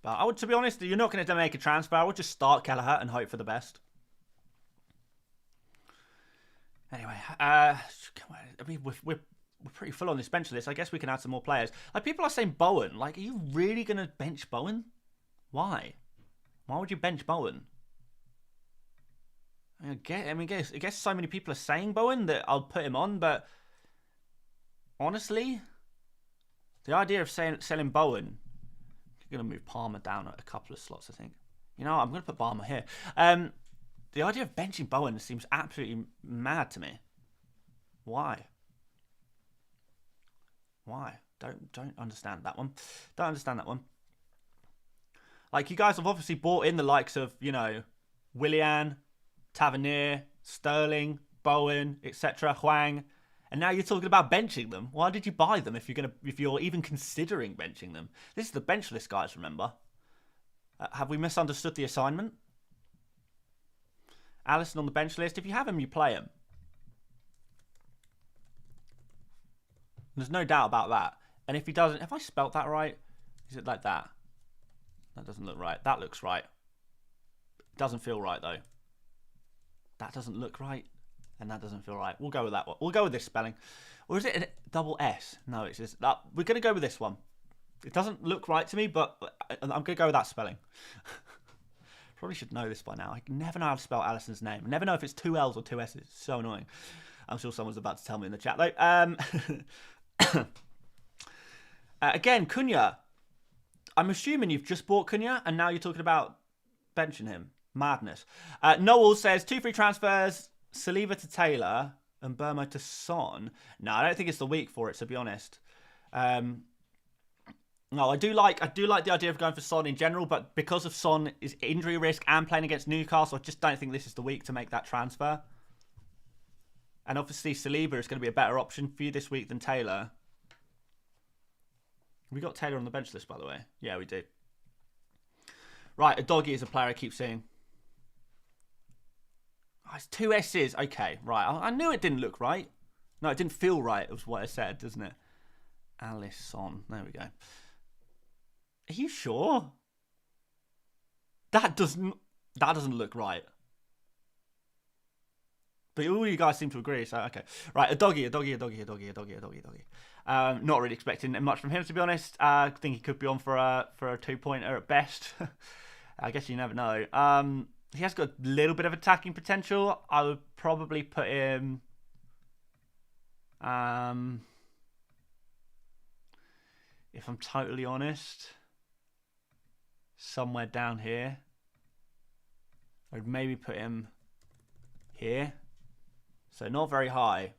But I would, to be honest, you're not going to make a transfer. I would just start Kelleher and hope for the best. Anyway, I mean, we're pretty full on this bench list. I guess we can add some more players. Like, people are saying Bowen. Like, are you really going to bench Bowen? Why? Why would you bench Bowen? I guess so many people are saying Bowen that I'll put him on, but honestly, the idea of selling Bowen, I'm going to move Palmer down a couple of slots, I think. You know, I'm going to put Palmer here. The idea of benching Bowen seems absolutely mad to me. Why? Why? Don't understand that one. Don't understand that one. Like, you guys have obviously bought in the likes of, you know, Willian, Tavernier, Sterling, Bowen, etc., Hwang, and now you're talking about benching them. Why did you buy them if you're even considering benching them? This is the bench list, guys, remember? Have we misunderstood the assignment? Allison on the bench list. If you have him, you play him. There's no doubt about that. And if he doesn't, have I spelt that right? Is it like that? That doesn't look right. That looks right. It doesn't feel right, though. That doesn't look right. And that doesn't feel right. We'll go with that one. We'll go with this spelling. Or is it a double S? No, it's just... we're going to go with this one. It doesn't look right to me, but I'm going to go with that spelling. Probably should know this by now. I never know how to spell Alison's name. I never know if it's 2 L's or 2 S's. It's so annoying. I'm sure someone's about to tell me in the chat, though. Again, Cunha. I'm assuming you've just bought Cunha, and now you're talking about benching him. Madness. Noel says, 2 free transfers, Saliba to Taylor and Burma to Son. No, I don't think it's the week for it, to be honest. No, I do like the idea of going for Son in general, but because of Son's injury risk and playing against Newcastle, I just don't think this is the week to make that transfer. And obviously, Saliba is going to be a better option for you this week than Taylor. We got Taylor on the bench list, by the way. Yeah, we do. Right, a doggy is a player I keep seeing. Oh, it's 2 S's. Okay, right. I knew it didn't look right. No, it didn't feel right, was what I said, doesn't it? Alisson. There we go. Are you sure? That doesn't look right. But all you guys seem to agree, so okay. Right, a doggy. Not really expecting much from him, to be honest. I think he could be on for a 2-pointer at best. I guess you never know. He has got a little bit of attacking potential. I would probably put him... if I'm totally honest, somewhere down here. I would maybe put him here. So not very high.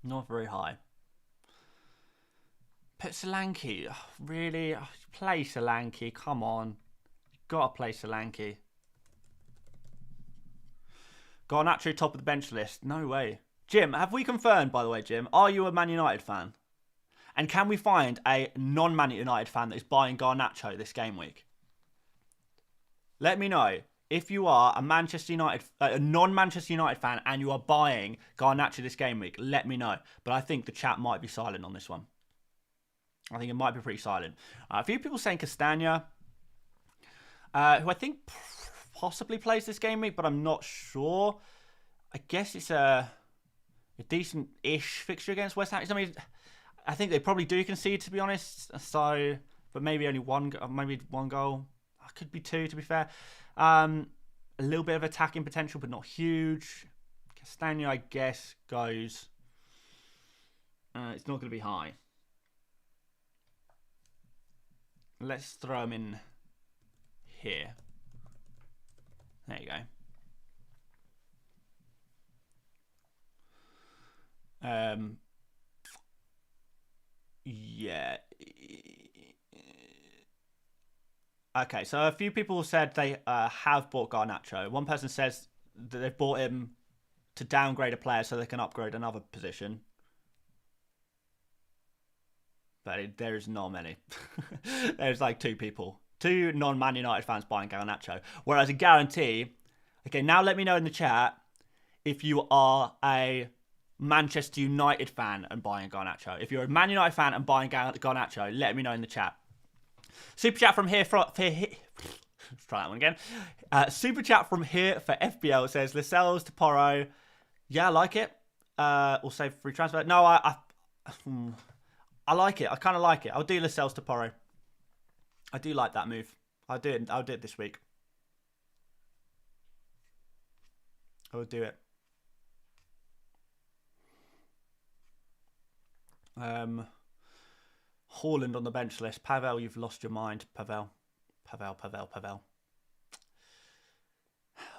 Not very high. Put Solanke. Oh, really? Oh, play Solanke. Come on. You've got to play Solanke. Got Nacho top of the bench list. No way. Jim, have we confirmed, by the way, Jim? Are you a Man United fan? And can we find a non-Man United fan that is buying Garnacho this game week? Let me know. If you are a non-Manchester United fan and you are buying Garnacho this game week, let me know. But I think the chat might be silent on this one. I think it might be pretty silent. A few people saying Castagna, who I think possibly plays this game week, but I'm not sure. I guess it's a decent-ish fixture against West Ham. I mean, I think they probably do concede, to be honest. So, but maybe only one goal. Could be two, to be fair. A little bit of attacking potential, but not huge. Castagna, I guess, goes. It's not going to be high. Let's throw him in here. There you go. Yeah. Okay, so a few people said they have bought Garnacho. One person says that they've bought him to downgrade a player so they can upgrade another position. But there's not many. There's like two people. Two non-Man United fans buying Garnacho. Whereas I guarantee... Okay, now let me know in the chat if you are a Manchester United fan and buying Garnacho. If you're a Man United fan and buying Garnacho, let me know in the chat. Super chat from here let's try that one again. Super chat from here for FPL says Lascelles to Porro. Yeah, I like it. Also free transfer. No, I like it. I kind of like it. I'll do Lascelles to Porro. I do like that move. I'll do it this week. I will do it. Haaland on the bench list. Pavel, you've lost your mind. Pavel.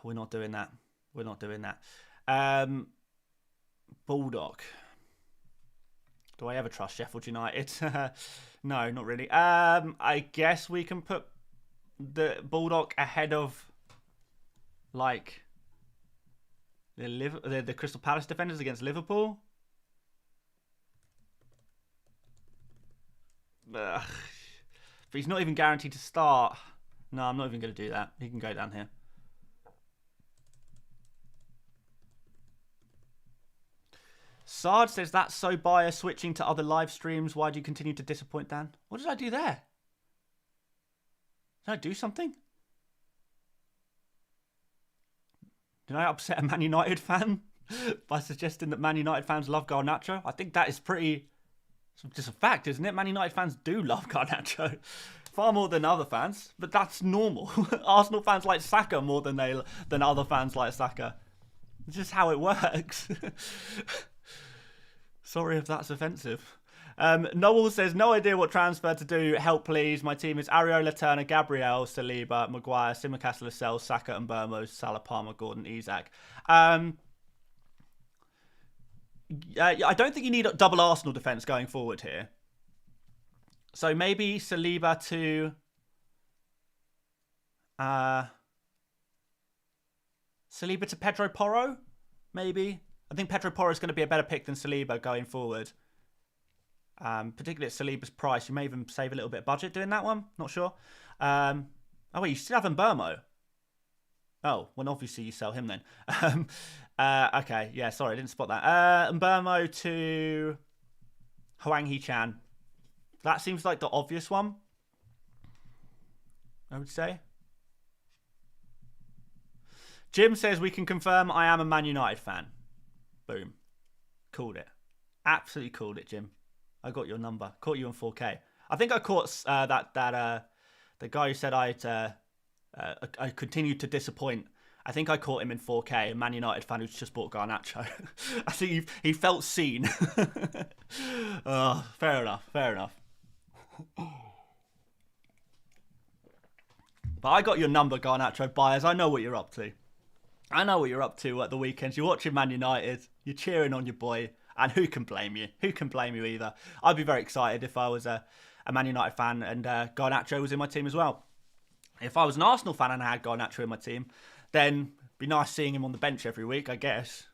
We're not doing that. We're not doing that. Bulldog. Do I ever trust Sheffield United? No, not really. I guess we can put the Bulldog ahead of like the Crystal Palace defenders against Liverpool. Ugh. But he's not even guaranteed to start. No, I'm not even going to do that. He can go down here. Sard says, that's so biased, switching to other live streams. Why do you continue to disappoint, Dan? What did I do there? Did I do something? Did I upset a Man United fan by suggesting that Man United fans love Garnacho? I think that is pretty... It's just a fact, isn't it? Man United fans do love Garnacho. Far more than other fans, but that's normal. Arsenal fans like Saka more than other fans like Saka. It's just how it works. Sorry if that's offensive. Noel says, no idea what transfer to do. Help, please. My team is Areola, Turner, Gabriel, Saliba, Maguire, Simicast, Lascelles, Saka and Burmo, Salah, Palmer, Gordon, Isak. I don't think you need a double Arsenal defence going forward here. So maybe Saliba to... Saliba to Pedro Porro? Maybe. I think Pedro Porro is going to be a better pick than Saliba going forward. Particularly at Saliba's price. You may even save a little bit of budget doing that one. Not sure. Oh, wait, you still have Mbeumo. Oh, well, obviously you sell him then. Okay, yeah, sorry, I didn't spot that. Mbeumo to Hwang Hee-chan. That seems like the obvious one, I would say. Jim says, we can confirm I am a Man United fan. Boom. Called it. Absolutely called it, Jim. I got your number. Caught you on 4K. I think I caught the guy who said I continued to disappoint. I think I caught him in 4K, a Man United fan who's just bought Garnacho. I think he felt seen. Oh, fair enough. But I got your number, Garnacho buyers. I know what you're up to. I know what you're up to at the weekends. You're watching Man United. You're cheering on your boy. And who can blame you? Who can blame you either? I'd be very excited if I was a Man United fan and Garnacho was in my team as well. If I was an Arsenal fan and I had Garnacho in my team, then it'd be nice seeing him on the bench every week, I guess.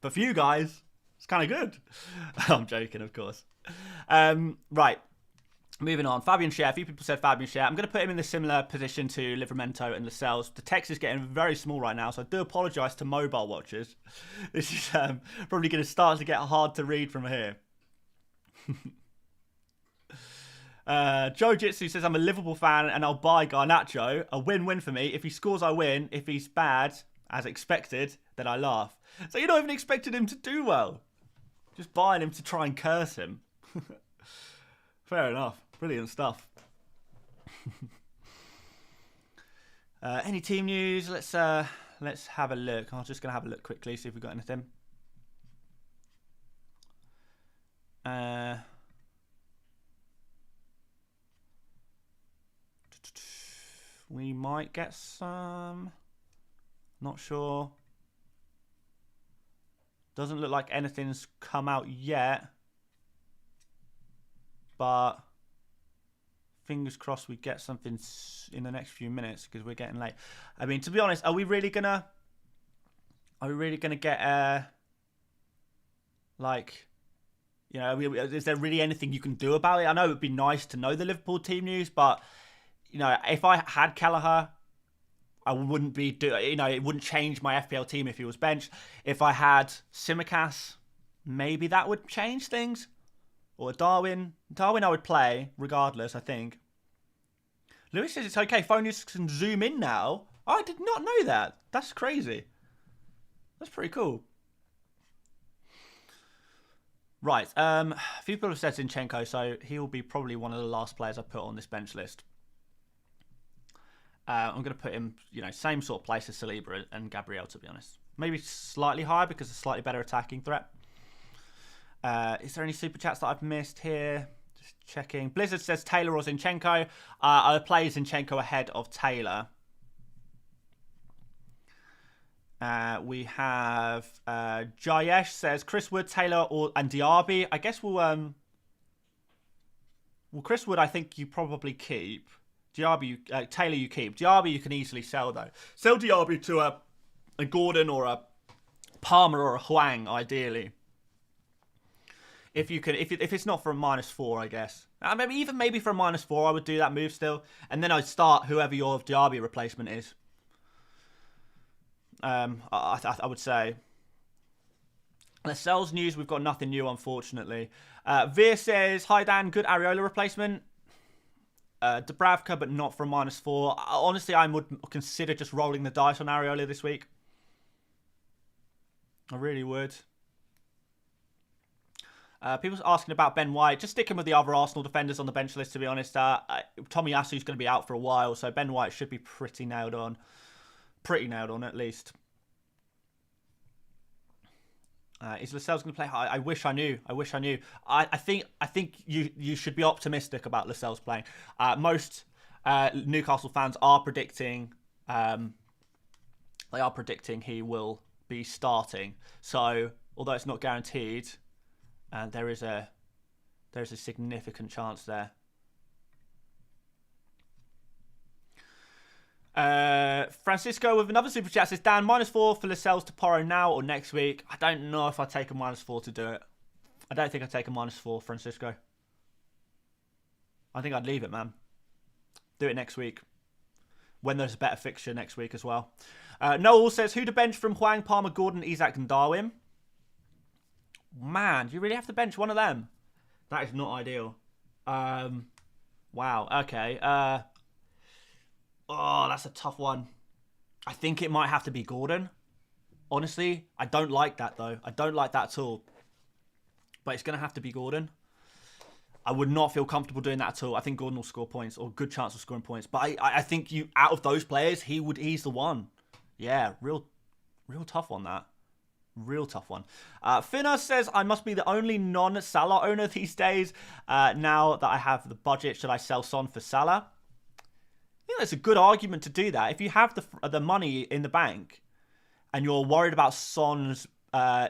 But for you guys, it's kind of good. I'm joking, of course. Right. Moving on. Fabian Schär. A few people said Fabian Schär. I'm going to put him in a similar position to Livramento and Lascelles. The text is getting very small right now, so I do apologise to mobile watchers. This is probably going to start to get hard to read from here. Joe Jitsu says, I'm a Liverpool fan and I'll buy Garnacho. A win-win for me. If he scores, I win. If he's bad, as expected, then I laugh. So you're not even expecting him to do well. Just buying him to try and curse him. Fair enough. Brilliant stuff. Any team news? Let's have a look. I'm just going to have a look quickly, see if we've got anything. We might get some. Not sure. Doesn't look like anything's come out yet. But fingers crossed we get something in the next few minutes because we're getting late. I mean, to be honest, are we really gonna get like, you know, is there really anything you can do about it? I know it would be nice to know the Liverpool team news, but you know, if I had Kelleher, I wouldn't be it wouldn't change my FPL team if he was benched. If I had Tsimikas, maybe that would change things. Or Darwin I would play, regardless, I think. Lewis says it's okay. Phone users can zoom in now. I did not know that. That's crazy. That's pretty cool. Right. A few people have said Zinchenko, so he'll be probably one of the last players I put on this bench list. I'm going to put him, same sort of place as Saliba and Gabriel, to be honest. Maybe slightly higher because of a slightly better attacking threat. Is there any super chats that I've missed here? Just checking. Blizzard says Taylor or Zinchenko. I would play Zinchenko ahead of Taylor. We have Jayesh says Chris Wood, Taylor, and Diaby. I guess we'll Chris Wood, I think you probably keep. Diaby, Taylor, you keep. Diaby, you can easily sell though. Sell Diaby to a Gordon or a Palmer or a Hwang, ideally. If you can, if it's not for a -4, I guess. Maybe for a -4, I would do that move still, and then I'd start whoever your Diaby replacement is. I would say. Lascelles news, we've got nothing new, unfortunately. Veer says, hi Dan, good Areola replacement. Dubravka, but not for a -4. Honestly, I would consider just rolling the dice on Areola this week. I really would. People's asking about Ben White. Just sticking with the other Arsenal defenders on the bench list, to be honest. Tomiyasu's going to be out for a while, so Ben White should be pretty nailed on. Pretty nailed on, at least. Is Lascelles going to play? I wish I knew. I think you should be optimistic about Lascelles playing. Most Newcastle fans are predicting. They are predicting he will be starting. So although it's not guaranteed, there is a significant chance there. Francisco with another super chat says, Dan, -4 for Lascelles to Porro now or next week. I don't know if I take a -4 to do it. I don't think I'd take a -4, Francisco. I think I'd leave it, man. Do it next week. When there's a better fixture next week as well. Noel says, who to bench from Hwang, Palmer, Gordon, Isak and Darwin? Man, you really have to bench one of them? That is not ideal. Wow, okay. Oh, that's a tough one. I think it might have to be Gordon. Honestly, I don't like that, though. I don't like that at all. But it's going to have to be Gordon. I would not feel comfortable doing that at all. I think Gordon will score points, or good chance of scoring points. But I think out of those players, he's the one. Yeah, real tough on that. Real tough one. Finna says, I must be the only non-Salah owner these days. Now that I have the budget, should I sell Son for Salah? I think that's a good argument to do that. If you have the money in the bank and you're worried about Son's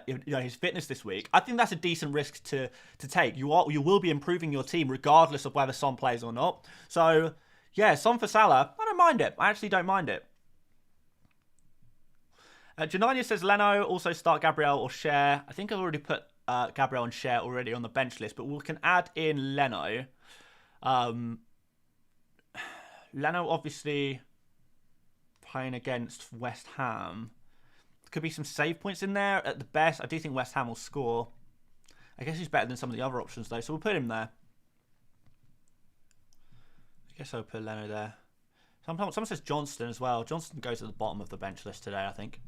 his fitness this week, I think that's a decent risk to take. You will be improving your team regardless of whether Son plays or not. So yeah, Son for Salah, I don't mind it. I actually don't mind it. Janania says Leno, also start Gabriel or Schär. I think I've already put Gabriel and Cher already on the bench list, but we can add in Leno. Leno obviously playing against West Ham. Could be some save points in there at the best. I do think West Ham will score. I guess he's better than some of the other options though, so we'll put him there. I guess I'll put Leno there. Someone says Johnston as well. Johnston goes at the bottom of the bench list today, I think.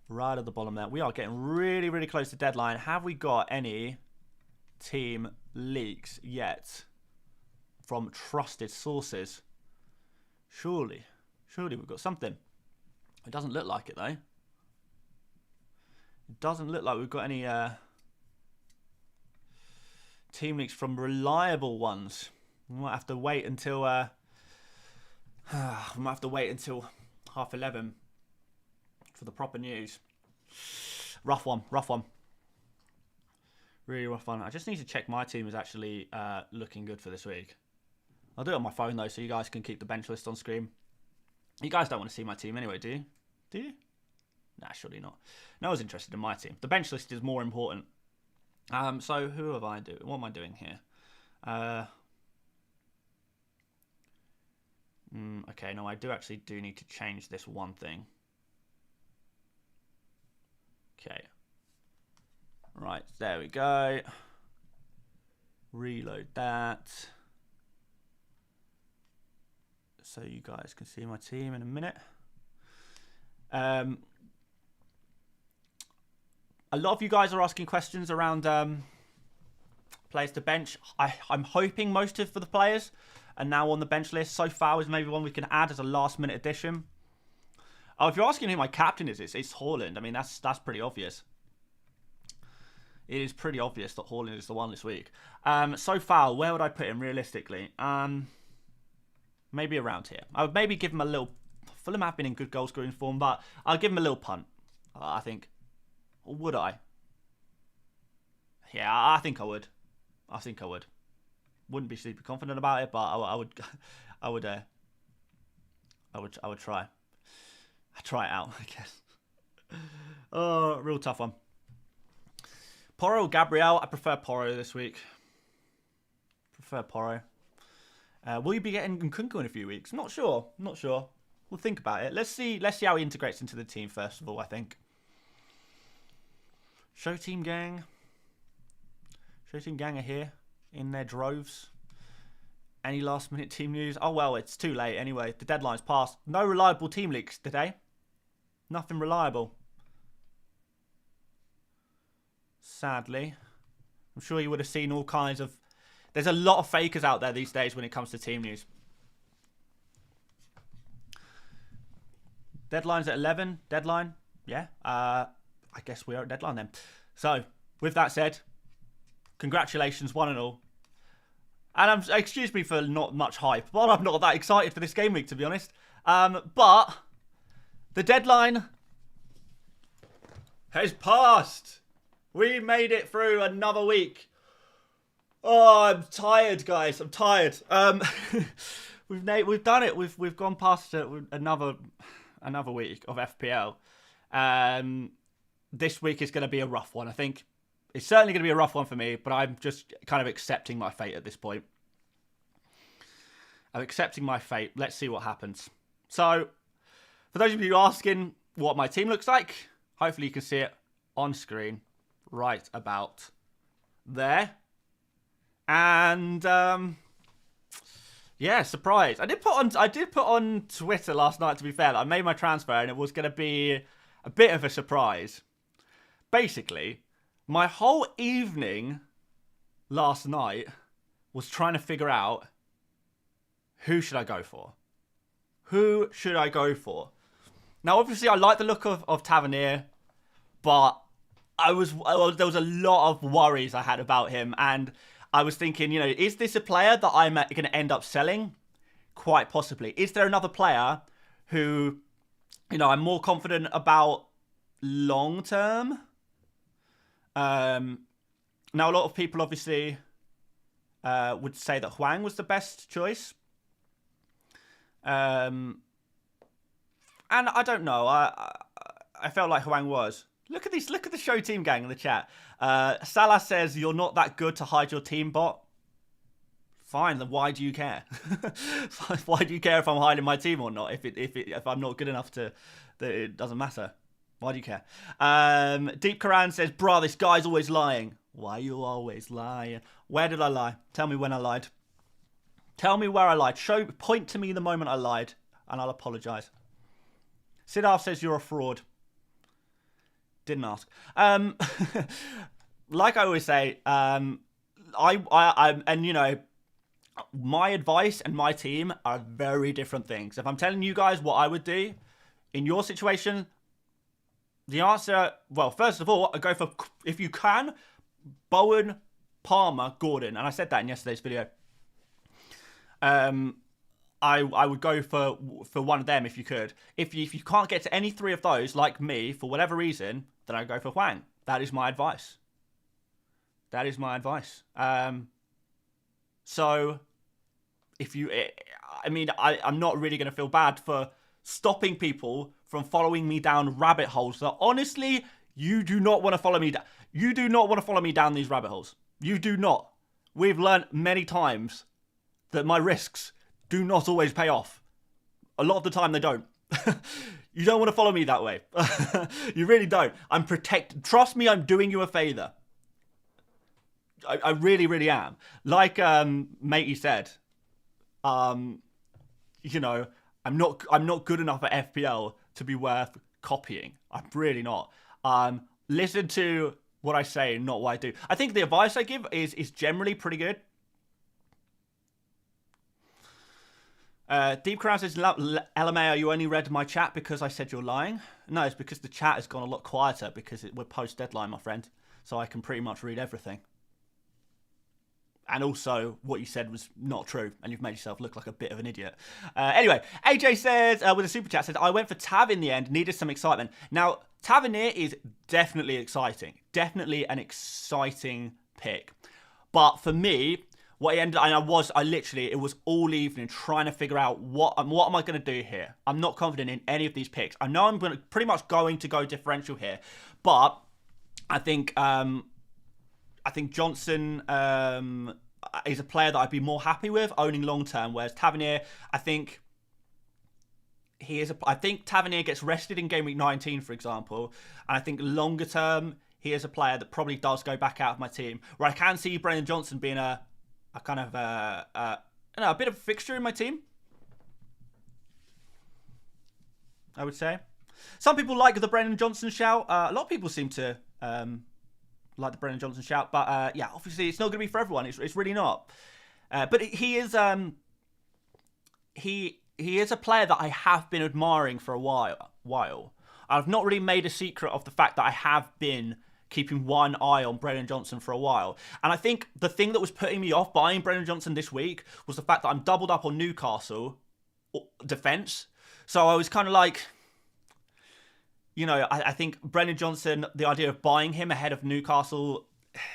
Right at the bottom there. We are getting really, really close to deadline. Have we got any team leaks yet from trusted sources? Surely we've got something. It doesn't look like it though. It doesn't look like we've got any team leaks from reliable ones. We might have to wait until we might have to wait until 11:30 for the proper news. Rough one. Really rough one. I just need to check my team is actually looking good for this week. I'll do it on my phone though, so you guys can keep the bench list on screen. You guys don't want to see my team anyway, do you? Do you? Nah, surely not. No one's interested in my team. The bench list is more important. So who have I do? What am I doing here? Okay, no, I do need to change this one thing. Okay. Right, there we go. Reload that. So you guys can see my team in a minute. A lot of you guys are asking questions around players to bench. I'm hoping most of for the players are now on the bench list. So far is maybe one we can add as a last minute addition. Oh, if you're asking who my captain is, it's Haaland. I mean, that's pretty obvious. It is pretty obvious that Haaland is the one this week. So far, where would I put him realistically? Maybe around here. I would maybe give him a little... Fulham have been in good goal scoring form, but I'll give him a little punt, I think. Or would I? Yeah, I think I would. Wouldn't be super confident about it, but I would try. I'd try it out, I guess. Oh, real tough one. Porro or Gabriel? I prefer Porro this week. Will you be getting Nkunku in a few weeks? Not sure. We'll think about it. Let's see how he integrates into the team first of all, I think. Show team gang are here in their droves. Any last minute team news? Oh well, it's too late anyway. The deadline's passed. No reliable team leaks today. Nothing reliable. Sadly. I'm sure you would have seen all kinds of... There's a lot of fakers out there these days when it comes to team news. Deadline's at 11. Deadline? Yeah. I guess we are at deadline then. So, with that said, congratulations one and all. And excuse me for not much hype, but I'm not that excited for this game week, to be honest. But the deadline has passed. We made it through another week. Oh, I'm tired, guys. I'm tired. We've done it. We've gone past another week of FPL. This week is going to be a rough one, I think. It's certainly going to be a rough one for me, but I'm just kind of accepting my fate at this point. I'm accepting my fate. Let's see what happens. So, for those of you asking what my team looks like, hopefully you can see it on screen right about there. And yeah, surprise. I did put on Twitter last night, to be fair, that I made my transfer and it was going to be a bit of a surprise. Basically, my whole evening last night was trying to figure out who should I go for. Now, obviously, I like the look of Tavernier, but there was a lot of worries I had about him, and I was thinking, is this a player that I'm going to end up selling? Quite possibly. Is there another player who, I'm more confident about long term? Now, a lot of people obviously would say that Hwang was the best choice. And I don't know. I felt like Hwang was. Look at this. Look at the show team gang in the chat. Salah says you're not that good to hide your team bot. Fine, then why do you care? Why do you care if I'm hiding my team or not? If I'm not good enough that it doesn't matter. Why do you care? Deep Karan says, bruh, this guy's always lying. Why you always lying? Where did I lie? Tell me when I lied. Tell me where I lied. Point to me the moment I lied, and I'll apologise. Siddharth says you're a fraud. Didn't ask. Like I always say, and you know, my advice and my team are very different things. If I'm telling you guys what I would do in your situation, the answer, well, first of all, I go for, if you can, Bowen, Palmer, Gordon, and I said that in yesterday's video. I would go for one of them if you could. If you can't get to any three of those, like me, for whatever reason, then I go for Hwang. That is my advice. That is my advice. So, if you, I mean, I'm not really going to feel bad for stopping people from following me down rabbit holes. So honestly, you do not want to follow me down. You do not want to follow me down these rabbit holes. You do not. We've learned many times that my risks do not always pay off. A lot of the time they don't. You don't want to follow me that way. You really don't. I'm protected. Trust me, I'm doing you a favor. I really, really am. Like Matey said, you know, I'm not good enough at FPL to be worth copying. I'm really not. Listen to what I say, not what I do. I think the advice I give is generally pretty good. Deep Crown says, LMAO, you only read my chat because I said you're lying? No, it's because the chat has gone a lot quieter because we're post-deadline, my friend. So I can pretty much read everything. And also, what you said was not true, and you've made yourself look like a bit of an idiot. Anyway, AJ says, with a super chat, says, I went for Tav in the end, needed some excitement. Now, Tavernier is definitely exciting. Definitely an exciting pick. But for me, what he ended up, and it was all evening trying to figure out what am I going to do here. I'm not confident in any of these picks. I know I'm pretty much going to go differential here, but I think Johnson is a player that I'd be more happy with owning long term, whereas Tavernier, I think Tavernier gets rested in game week 19, for example, and I think longer term he is a player that probably does go back out of my team. Where I can see Brennan Johnson being a kind of a bit of a fixture in my team, I would say. Some people like the Brennan Johnson shout. A lot of people seem to like the Brennan Johnson shout, but yeah, obviously it's not going to be for everyone. It's really not. But he is he is a player that I have been admiring for a while. I've not really made a secret of the fact that I have been keeping one eye on Brennan Johnson for a while. And I think the thing that was putting me off buying Brennan Johnson this week was the fact that I'm doubled up on Newcastle defence. So I was kind of like, you know, I think Brennan Johnson, the idea of buying him ahead of Newcastle,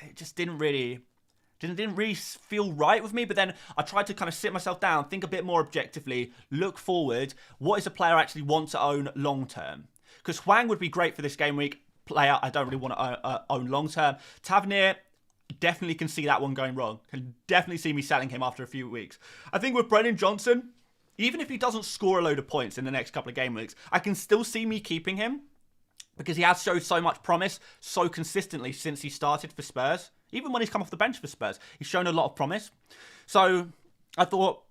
it just didn't really feel right with me. But then I tried to kind of sit myself down, think a bit more objectively, look forward. What is a player I actually want to own long term? Because Hwang would be great for this game week. Player I don't really want to own long term. Tavernier, definitely can see that one going wrong. Can definitely see me selling him after a few weeks. I think with Brennan Johnson, even if he doesn't score a load of points in the next couple of game weeks, I can still see me keeping him because he has showed so much promise so consistently since he started for Spurs. Even when he's come off the bench for Spurs, he's shown a lot of promise. So I thought,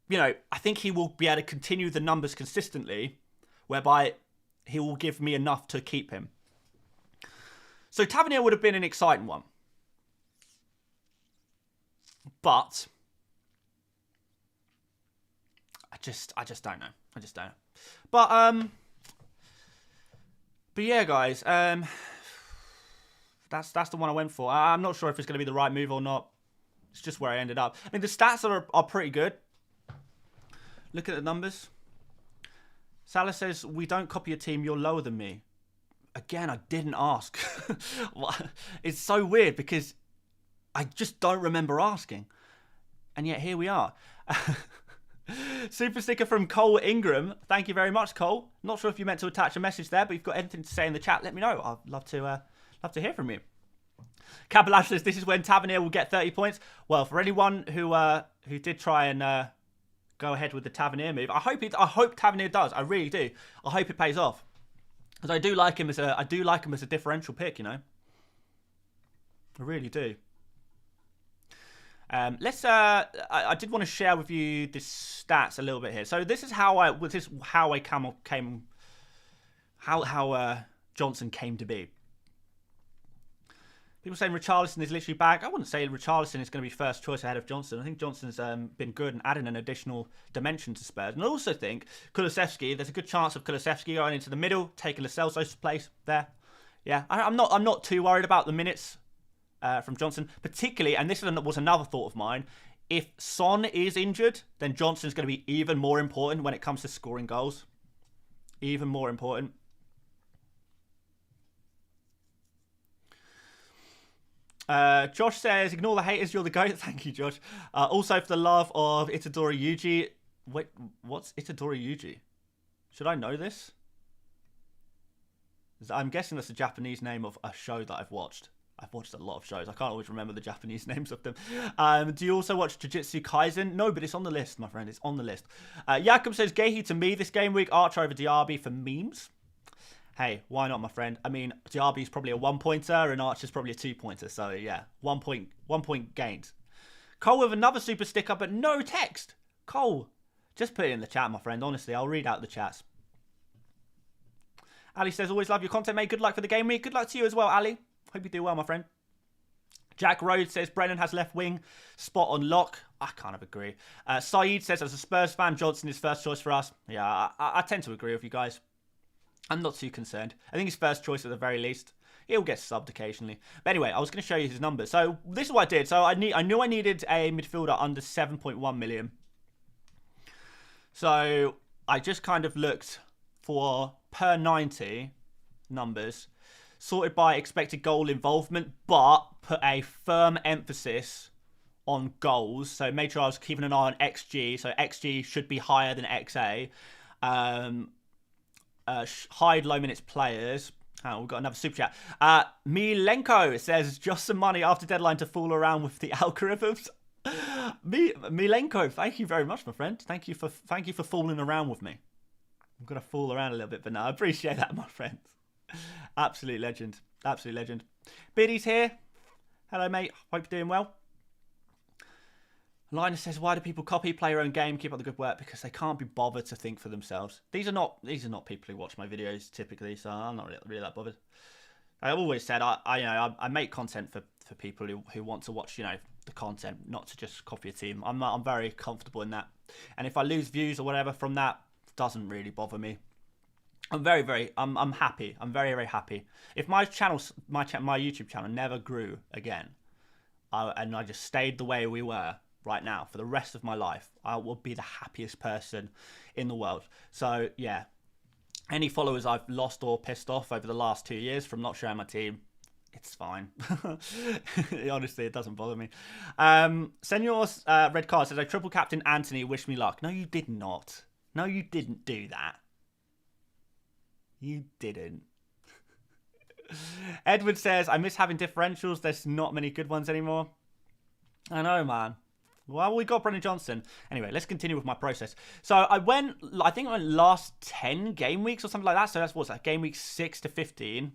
you know, I think he will be able to continue the numbers consistently, whereby he will give me enough to keep him. So Tavernier would have been an exciting one. But I just don't know. I just don't know. But yeah, guys, that's the one I went for. I'm not sure if it's going to be the right move or not. It's just where I ended up. I mean, the stats are pretty good. Look at the numbers. Salah says, we don't copy a team, you're lower than me. Again, I didn't ask. It's so weird because I just don't remember asking. And yet here we are. Super sticker from Cole Ingram. Thank you very much, Cole. Not sure if you meant to attach a message there, but if you've got anything to say in the chat, let me know. I'd love to hear from you. Cabalash says, this is when Tavernier will get 30 points. Well, for anyone who did try and go ahead with the Tavernier move, I hope Tavernier does. I really do. I hope it pays off. Because I do like him as a differential pick, you know. I really do. I did want to share with you the stats a little bit here. So this is how Johnson came to be. People saying Richarlison is literally back. I wouldn't say Richarlison is going to be first choice ahead of Johnson. I think Johnson's been good and adding an additional dimension to Spurs. And I also think Kulusevski, there's a good chance of Kulusevski going into the middle, taking Lo Celso's place there. Yeah, I'm not too worried about the minutes from Johnson, particularly, and this was another thought of mine, if Son is injured, then Johnson's going to be even more important when it comes to scoring goals. Even more important. Josh says, ignore the haters, you're the GOAT. Thank you, Josh. Also for the love of Itadori Yuji. Wait, what's Itadori Yuji? Should I know this? I'm guessing that's a Japanese name of a show that I've watched. I've watched a lot of shows. I can't always remember the Japanese names of them. Do you also watch Jujutsu Kaisen? No, but it's on the list, my friend. It's on the list. Jakob says, Gehi to me this game week. Archer over Diaby for memes. Hey, why not, my friend? I mean, Diaby's probably a 1-pointer and Archer's probably a 2-pointer. So, yeah, 1 point gained. Cole with another super sticker, but no text. Cole, just put it in the chat, my friend. Honestly, I'll read out the chats. Ali says, always love your content, mate. Good luck for the game week. Good luck to you as well, Ali. Hope you do well, my friend. Jack Rhodes says, Brennan has left wing spot on lock. I kind of agree. Saeed says, as a Spurs fan, Johnson is first choice for us. Yeah, I tend to agree with you guys. I'm not too concerned. I think he's first choice at the very least. He'll get subbed occasionally. But anyway, I was going to show you his numbers. So this is what I did. So I knew I needed a midfielder under 7.1 million. So I just kind of looked for per 90 numbers, sorted by expected goal involvement, but put a firm emphasis on goals. So made sure I was keeping an eye on XG. So XG should be higher than XA. Hide low minutes players. Oh, we've got another super chat. Milenko says, just some money after deadline to fool around with the algorithms. Milenko, thank you very much, my friend. Thank you for fooling around with me. I'm gonna fool around a little bit, but no, I appreciate that, my friend. Absolute legend. Absolute legend. Biddy's here. Hello, mate. Hope you're doing well. Linus says, why do people copy, play your own game, keep up the good work? Because they can't be bothered to think for themselves. These are not people who watch my videos typically, so I'm not really that bothered. I've always said I make content for people who want to watch, the content, not to just copy a team. I'm very comfortable in that. And if I lose views or whatever from that, it doesn't really bother me. I'm I'm happy. I'm very, very happy. If my YouTube channel never grew again, and I just stayed the way we were right now for the rest of my life, I will be the happiest person in the world. So yeah, any followers I've lost or pissed off over the last 2 years from not sharing my team, it's fine. Honestly, it doesn't bother me. Senor's red card says, I triple captain Anthony, wish me luck. No, you did not. No, you didn't do that. You didn't. Edward says, I miss having differentials. There's not many good ones anymore. I know, man. Well, we got Brennan Johnson. Anyway, let's continue with my process. So I think I went last 10 game weeks or something like that. So that's what's that, game week 6 to 15.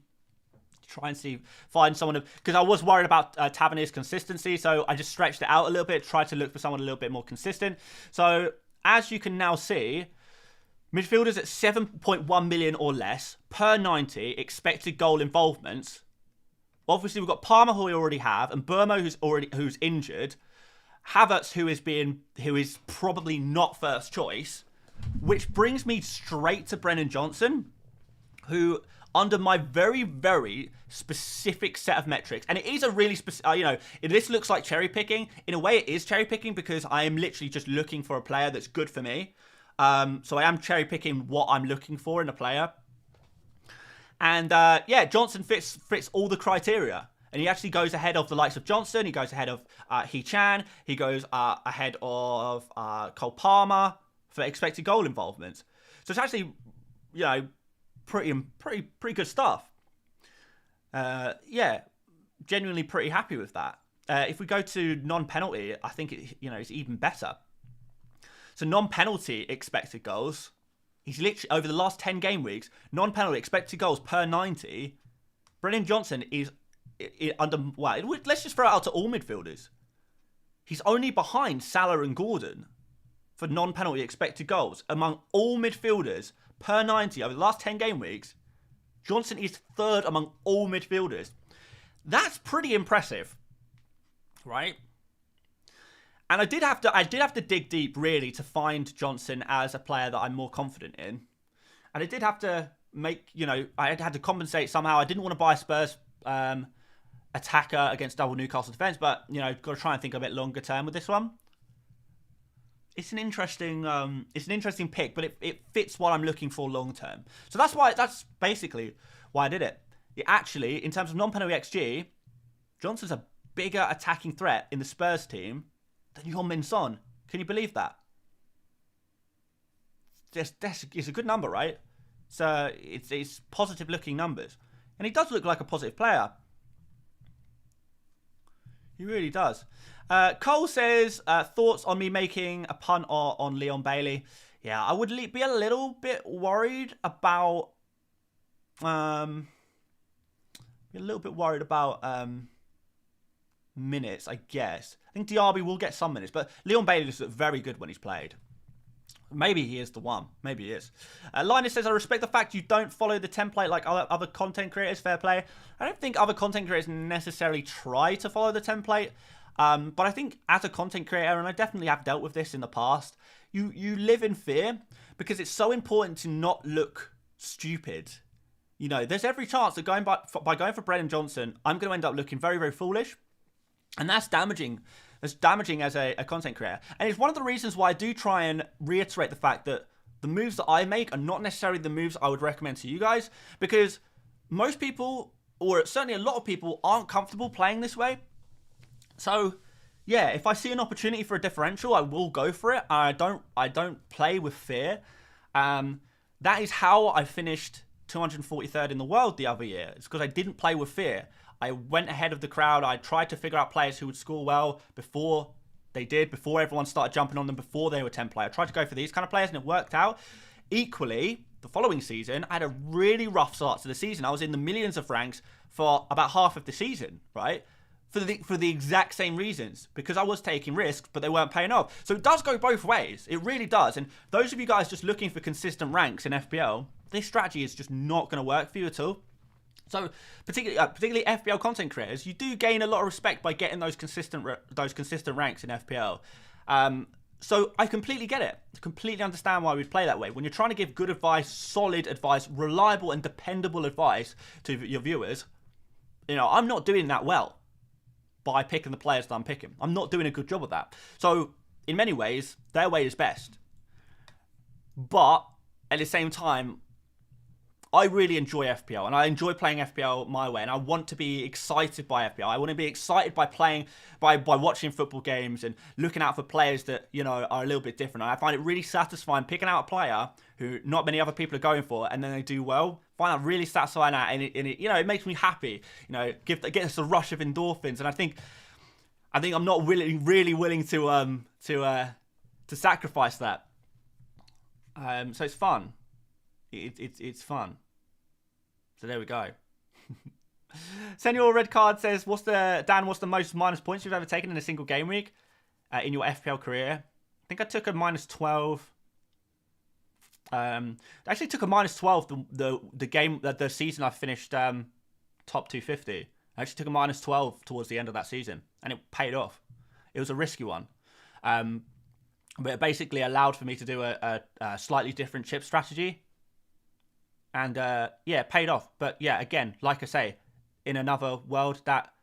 Try and find someone, because I was worried about Tavernier's consistency. So I just stretched it out a little bit, tried to look for someone a little bit more consistent. So as you can now see, midfielders at 7.1 million or less per 90 expected goal involvements. Obviously, we've got Palmer, who we already have, and Burmo, who's injured. Havertz, who is probably not first choice, which brings me straight to Brennan Johnson, who, under my very, very specific set of metrics, and it is a really specific, this looks like cherry picking. In a way, it is cherry picking because I am literally just looking for a player that's good for me. So I am cherry picking what I'm looking for in a player. And Johnson fits all the criteria. And he actually goes ahead of the likes of Johnson. He goes ahead of Hee-Chan. He goes ahead of Cole Palmer. for expected goal involvement. So it's actually, you know, pretty good stuff. Yeah, genuinely pretty happy with that. If we go to non-penalty, I think it's even better. So non-penalty expected goals, he's literally over the last 10 game weeks, non-penalty expected goals per 90. Brennan Johnson is under. Wow, let's just throw it out to all midfielders. He's only behind Salah and Gordon for non-penalty expected goals among all midfielders per 90 over the last 10 game weeks. Johnson is third among all midfielders. That's pretty impressive, right? And I did have to dig deep really to find Johnson as a player that I'm more confident in. And I did have to make, I had to compensate somehow. I didn't want to buy Spurs attacker against double Newcastle defence, but got to try and think a bit longer term with this one. It's an interesting pick, but it fits what I'm looking for long term. So that's basically why I did it. Actually, in terms of non-penalty XG, Johnson's a bigger attacking threat in the Spurs team than Heung-min Son. Can you believe that? It's a good number, right? So it's positive looking numbers, and he does look like a positive player. He really does. Cole says, thoughts on me making a punt on Leon Bailey? Yeah, I would be a little bit worried about. Minutes, I guess. I think Diaby will get some minutes, but Leon Bailey looks very good when he's played. Maybe he is the one. Maybe he is. Linus says, I respect the fact you don't follow the template like other content creators. Fair play. I don't think other content creators necessarily try to follow the template. But I think as a content creator, and I definitely have dealt with this in the past, you live in fear because it's so important to not look stupid. There's every chance that by going for Brennan Johnson, I'm going to end up looking very, very foolish. And that's damaging. That's damaging as a content creator. And it's one of the reasons why I do try and reiterate the fact that the moves that I make are not necessarily the moves I would recommend to you guys. Because most people, or certainly a lot of people, aren't comfortable playing this way. So, yeah, if I see an opportunity for a differential, I will go for it. I don't play with fear. That is how I finished 243rd in the world the other year. It's because I didn't play with fear. I went ahead of the crowd. I tried to figure out players who would score well before everyone started jumping on them, before they were 10 player. I tried to go for these kind of players and it worked out. Equally, the following season, I had a really rough start to the season. I was in the millions of ranks for about half of the season, right? For the exact same reasons, because I was taking risks, but they weren't paying off. So it does go both ways. It really does. And those of you guys just looking for consistent ranks in FPL, this strategy is just not going to work for you at all. So particularly FPL content creators, you do gain a lot of respect by getting those consistent ranks in FPL. So I completely get it. I completely understand why we'd play that way. When you're trying to give good advice, solid advice, reliable and dependable advice to your viewers, I'm not doing that well by picking the players that I'm picking. I'm not doing a good job of that. So in many ways, their way is best. But at the same time, I really enjoy FPL, and I enjoy playing FPL my way, and I want to be excited by FPL. I want to be excited by playing, by watching football games and looking out for players that, are a little bit different. And I find it really satisfying picking out a player who not many other people are going for, and then they do well. I find that really satisfying, and it makes me happy. Get us a rush of endorphins, and I think I'm not really willing to sacrifice that. So it's fun. It's fun. So there we go. Senor Red Card says, what's the most minus points you've ever taken in a single game week in your FPL career? I think I took a minus 12. I actually took a minus 12 the season I finished top 250. I actually took a minus 12 towards the end of that season, and it paid off. It was a risky one. But it basically allowed for me to do a slightly different chip strategy. And it paid off. But yeah, again, like I say, in another world that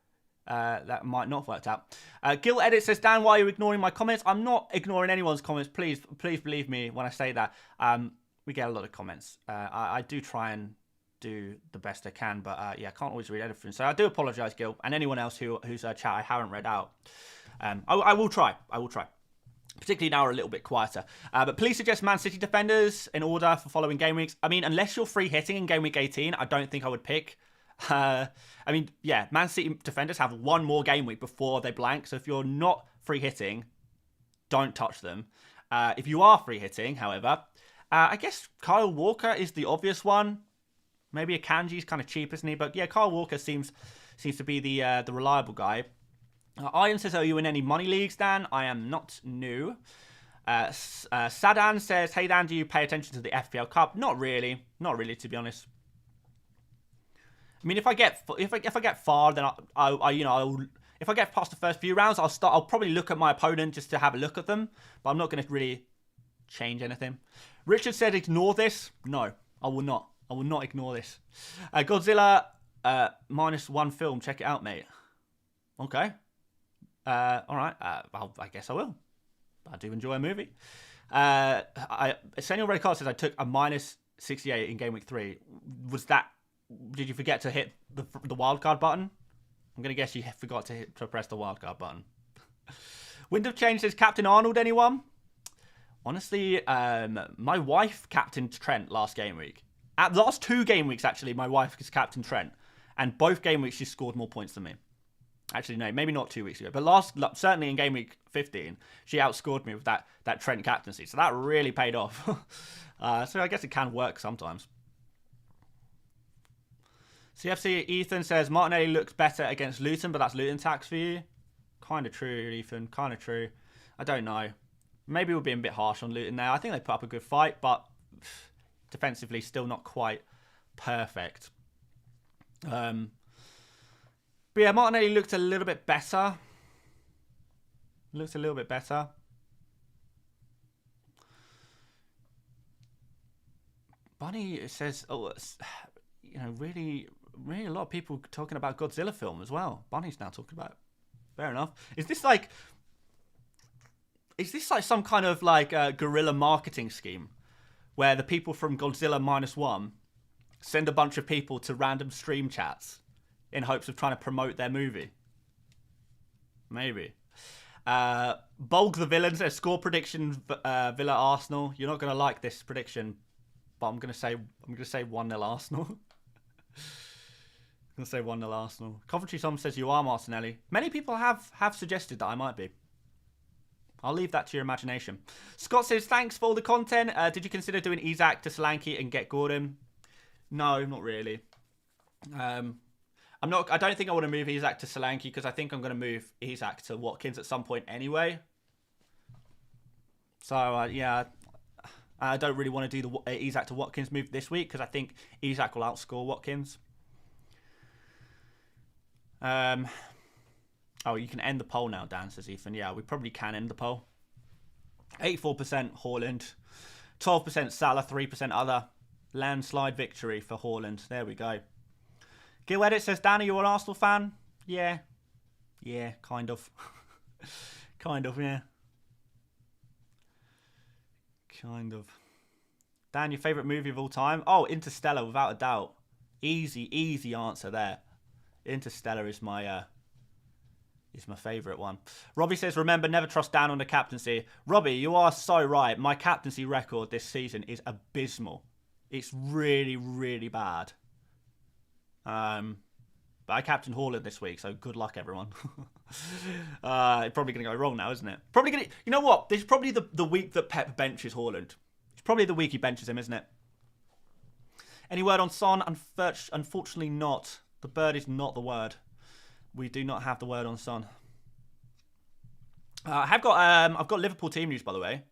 might not have worked out. Gil Edit says, Dan, why are you ignoring my comments? I'm not ignoring anyone's comments. Please believe me when I say that. We get a lot of comments. I do try and do the best I can, but I can't always read everything. So I do apologise, Gil, and anyone else whose chat I haven't read out. I will try. Particularly now are a little bit quieter. But please suggest Man City defenders in order for following game weeks. I mean, unless you're free hitting in game week 18, I don't think I would pick. I mean, yeah, Man City defenders have one more game week before they blank. So if you're not free hitting, don't touch them. If you are free hitting, however, I guess Kyle Walker is the obvious one. Maybe Akanji's kind of cheap, isn't he? But yeah, Kyle Walker seems to be the reliable guy. Ian says, are you in any money leagues, Dan? I am not new. Sadan says, hey, Dan, do you pay attention to the FPL Cup? Not really, to be honest. I mean, if I get far, then if I get past the first few rounds, I'll probably look at my opponent just to have a look at them. But I'm not going to really change anything. Richard said, ignore this. No, I will not. I will not ignore this. Godzilla -1 film. Check it out, mate. Okay. All right. I guess I will. I do enjoy a movie. Senior Red Card says I took a -68 in Game Week 3. Was that? Did you forget to hit the wildcard button? I'm gonna guess you forgot to press the wildcard button. Wind of Change says Captain Arnold. Anyone? Honestly, my wife captained Trent last game week. At the last 2 game weeks, actually, my wife is Captain Trent, and both game weeks she scored more points than me. Actually, no, maybe not 2 weeks ago, but certainly in game week 15, she outscored me with that Trent captaincy. So that really paid off. So I guess it can work sometimes. CFC Ethan says Martinelli looks better against Luton, but that's Luton tax for you. Kind of true, Ethan. Kind of true. I don't know. Maybe we're being a bit harsh on Luton now. I think they put up a good fight, but defensively still not quite perfect. But yeah, Martinelli looked a little bit better. Bunny says, really a lot of people talking about Godzilla film as well. Bunny's now talking about it. Fair enough. Is this like some kind of like guerrilla marketing scheme where the people from Godzilla -1 send a bunch of people to random stream chats in hopes of trying to promote their movie? Maybe. Bulg the Villain says score prediction Villa Arsenal. You're not gonna like this prediction, but I'm gonna say 1-0 Arsenal. I'm gonna say 1-0 Arsenal. Coventry Tom says you are Martinelli. Many people have suggested that I might be. I'll leave that to your imagination. Scott says thanks for all the content. Did you consider doing Isak to Solanke and get Gordon? No, not really. I don't think I want to move Isak to Solanke because I think I'm going to move Isak to Watkins at some point anyway. So, yeah, I don't really want to do the Isak to Watkins move this week because I think Isak will outscore Watkins. Oh, you can end the poll now, Dan, says Ethan. Yeah, we probably can end the poll. 84% Haaland, 12% Salah, 3% other. Landslide victory for Haaland. There we go. Gil Edit says, Dan, are you an Arsenal fan? Yeah. Yeah, kind of. Kind of, yeah. Kind of. Dan, your favourite movie of all time? Oh, Interstellar, without a doubt. Easy answer there. Interstellar is my favourite one. Robbie says, remember, never trust Dan on the captaincy. Robbie, you are so right. My captaincy record this season is abysmal. It's really, really bad. But I captained Haaland this week, so good luck, everyone. It's probably going to go wrong now, isn't it? Probably going to... You know what? This is probably the week that Pep benches Haaland. It's probably the week he benches him, isn't it? Any word on Son? Unfortunately not. The bird is not the word. We do not have the word on Son. I've got Liverpool team news, by the way.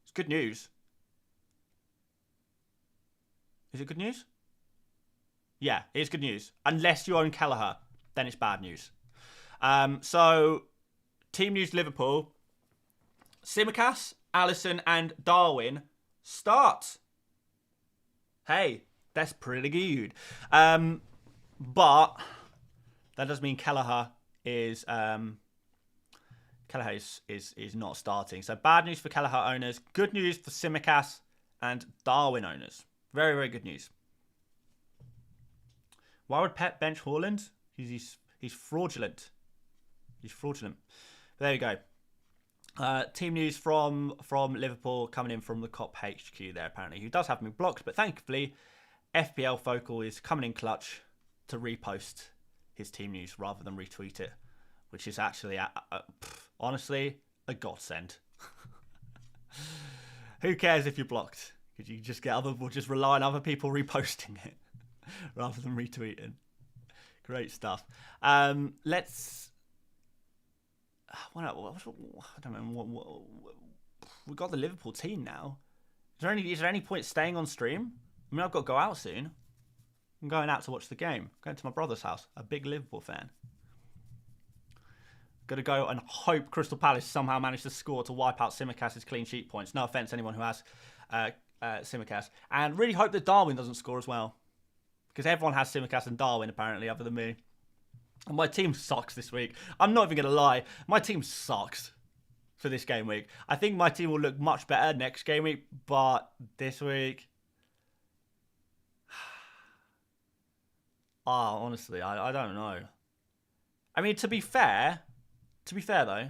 It's good news. Is it good news? Yeah, it is good news. Unless you own Kelleher, then it's bad news. So, team news Liverpool. Tsimikas, Alisson and Darwin start. Hey, that's pretty good. But that does mean Kelleher is not starting. So bad news for Kelleher owners. Good news for Tsimikas and Darwin owners. Very, very good news. Why would Pep bench Haaland? He's fraudulent. He's fraudulent. But there you go. Team news from Liverpool coming in from the COP HQ there, apparently, who does have me blocked, but thankfully FPL Focal is coming in clutch to repost his team news rather than retweet it, which is actually, honestly, a godsend. Who cares if you're blocked? Because you just get we'll just rely on other people reposting it rather than retweeting. Great stuff. Let's. I don't know. We've got the Liverpool team now. Is there any point staying on stream? I mean, I've got to go out soon. I'm going out to watch the game. Going to my brother's house. A big Liverpool fan. Got to go and hope Crystal Palace somehow manage to score to wipe out Simicast's clean sheet points. No offense to anyone who has Simicast. And really hope that Darwin doesn't score as well. Because everyone has Simicast and Darwin, apparently, other than me. And my team sucks this week. I'm not even going to lie. My team sucks for this game week. I think my team will look much better next game week. But this week... honestly, I don't know. I mean, to be fair though,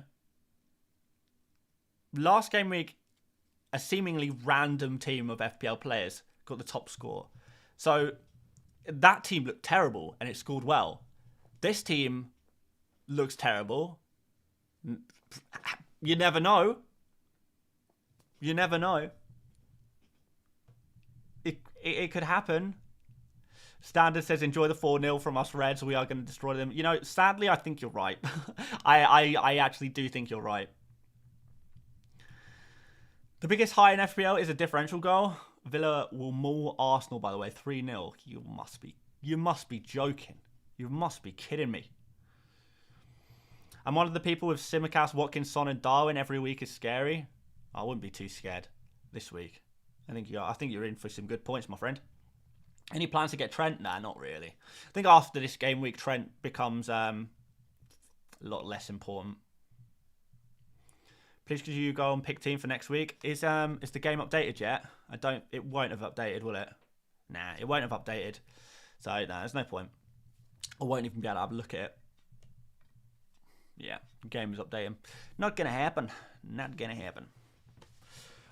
last game week, a seemingly random team of FPL players got the top score. So that team looked terrible and it scored well. This team looks terrible. You never know. You never know. It could happen. Standard says, enjoy the 4-0 from us Reds. We are going to destroy them. You know, sadly, I think you're right. I actually do think you're right. The biggest high in FPL is a differential goal. Villa will maul Arsenal, by the way, 3-0. You must be joking. You must be kidding me. I'm one of the people with Simicast, Watkins, Son, and Darwin every week is scary. I wouldn't be too scared this week. I think you're in for some good points, my friend. Any plans to get Trent? Nah, not really. I think after this game week, Trent becomes a lot less important. Please could you go and pick team for next week? Is the game updated yet? It won't have updated, will it? Nah, it won't have updated. So no, there's no point. I won't even be able to have a look at it. Yeah, the game is updating. Not gonna happen. Not gonna happen.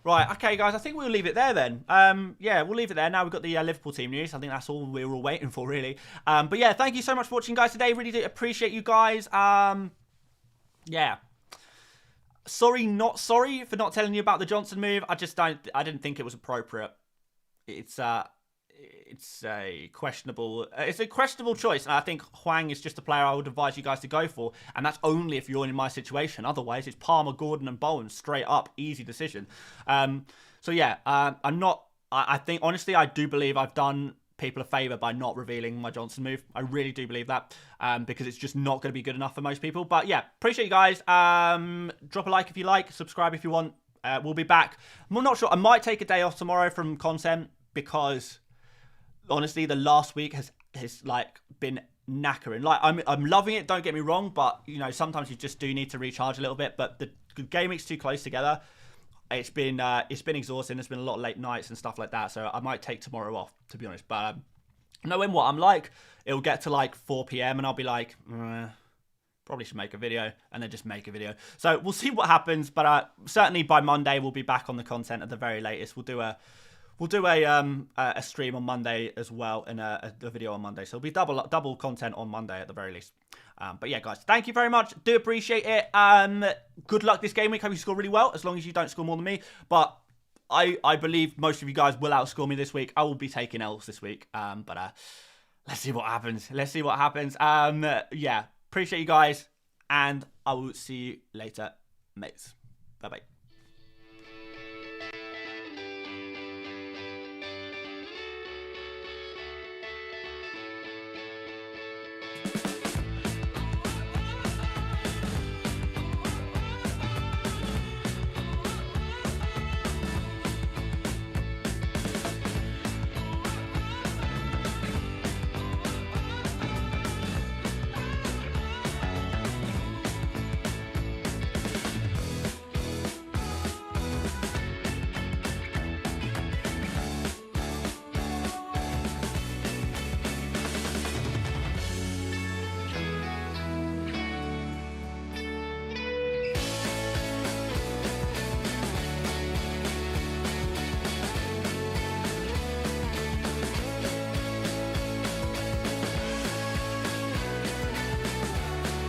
Right, okay, guys, I think we'll leave it there then. Yeah, we'll leave it there. Now we've got the Liverpool team news. I think that's all we were all waiting for, really. But yeah, thank you so much for watching, guys, today. Really do appreciate you guys. Yeah. Sorry, not sorry for not telling you about the Johnson move. I didn't think it was appropriate. It's a questionable choice, and I think Hwang is just a player I would advise you guys to go for, and that's only if you're in my situation. Otherwise, it's Palmer, Gordon, and Bowen straight up, easy decision. So yeah, I think honestly, I do believe I've done people a favour by not revealing my Johnson move. I really do believe that, because it's just not going to be good enough for most people. But yeah, appreciate you guys. Drop a like if you like, subscribe if you want. We'll be back. I'm not sure. I might take a day off tomorrow from content because honestly, the last week has like been knackering. Like I'm loving it. Don't get me wrong, but you know sometimes you just do need to recharge a little bit. But the game week's too close together. It's been exhausting. There's been a lot of late nights and stuff like that. So I might take tomorrow off, to be honest. But knowing what I'm like, it'll get to like 4 p.m. and I'll be like, probably should make a video, and then just make a video. So we'll see what happens. But certainly by Monday we'll be back on the content at the very latest. We'll do a stream on Monday as well, and a video on Monday. So it'll be double content on Monday at the very least. But yeah, guys, thank you very much. Do appreciate it. Good luck this game week. Hope you score really well, as long as you don't score more than me. But I believe most of you guys will outscore me this week. I will be taking L's this week. But let's see what happens. Yeah, appreciate you guys, and I will see you later, mates. Bye-bye.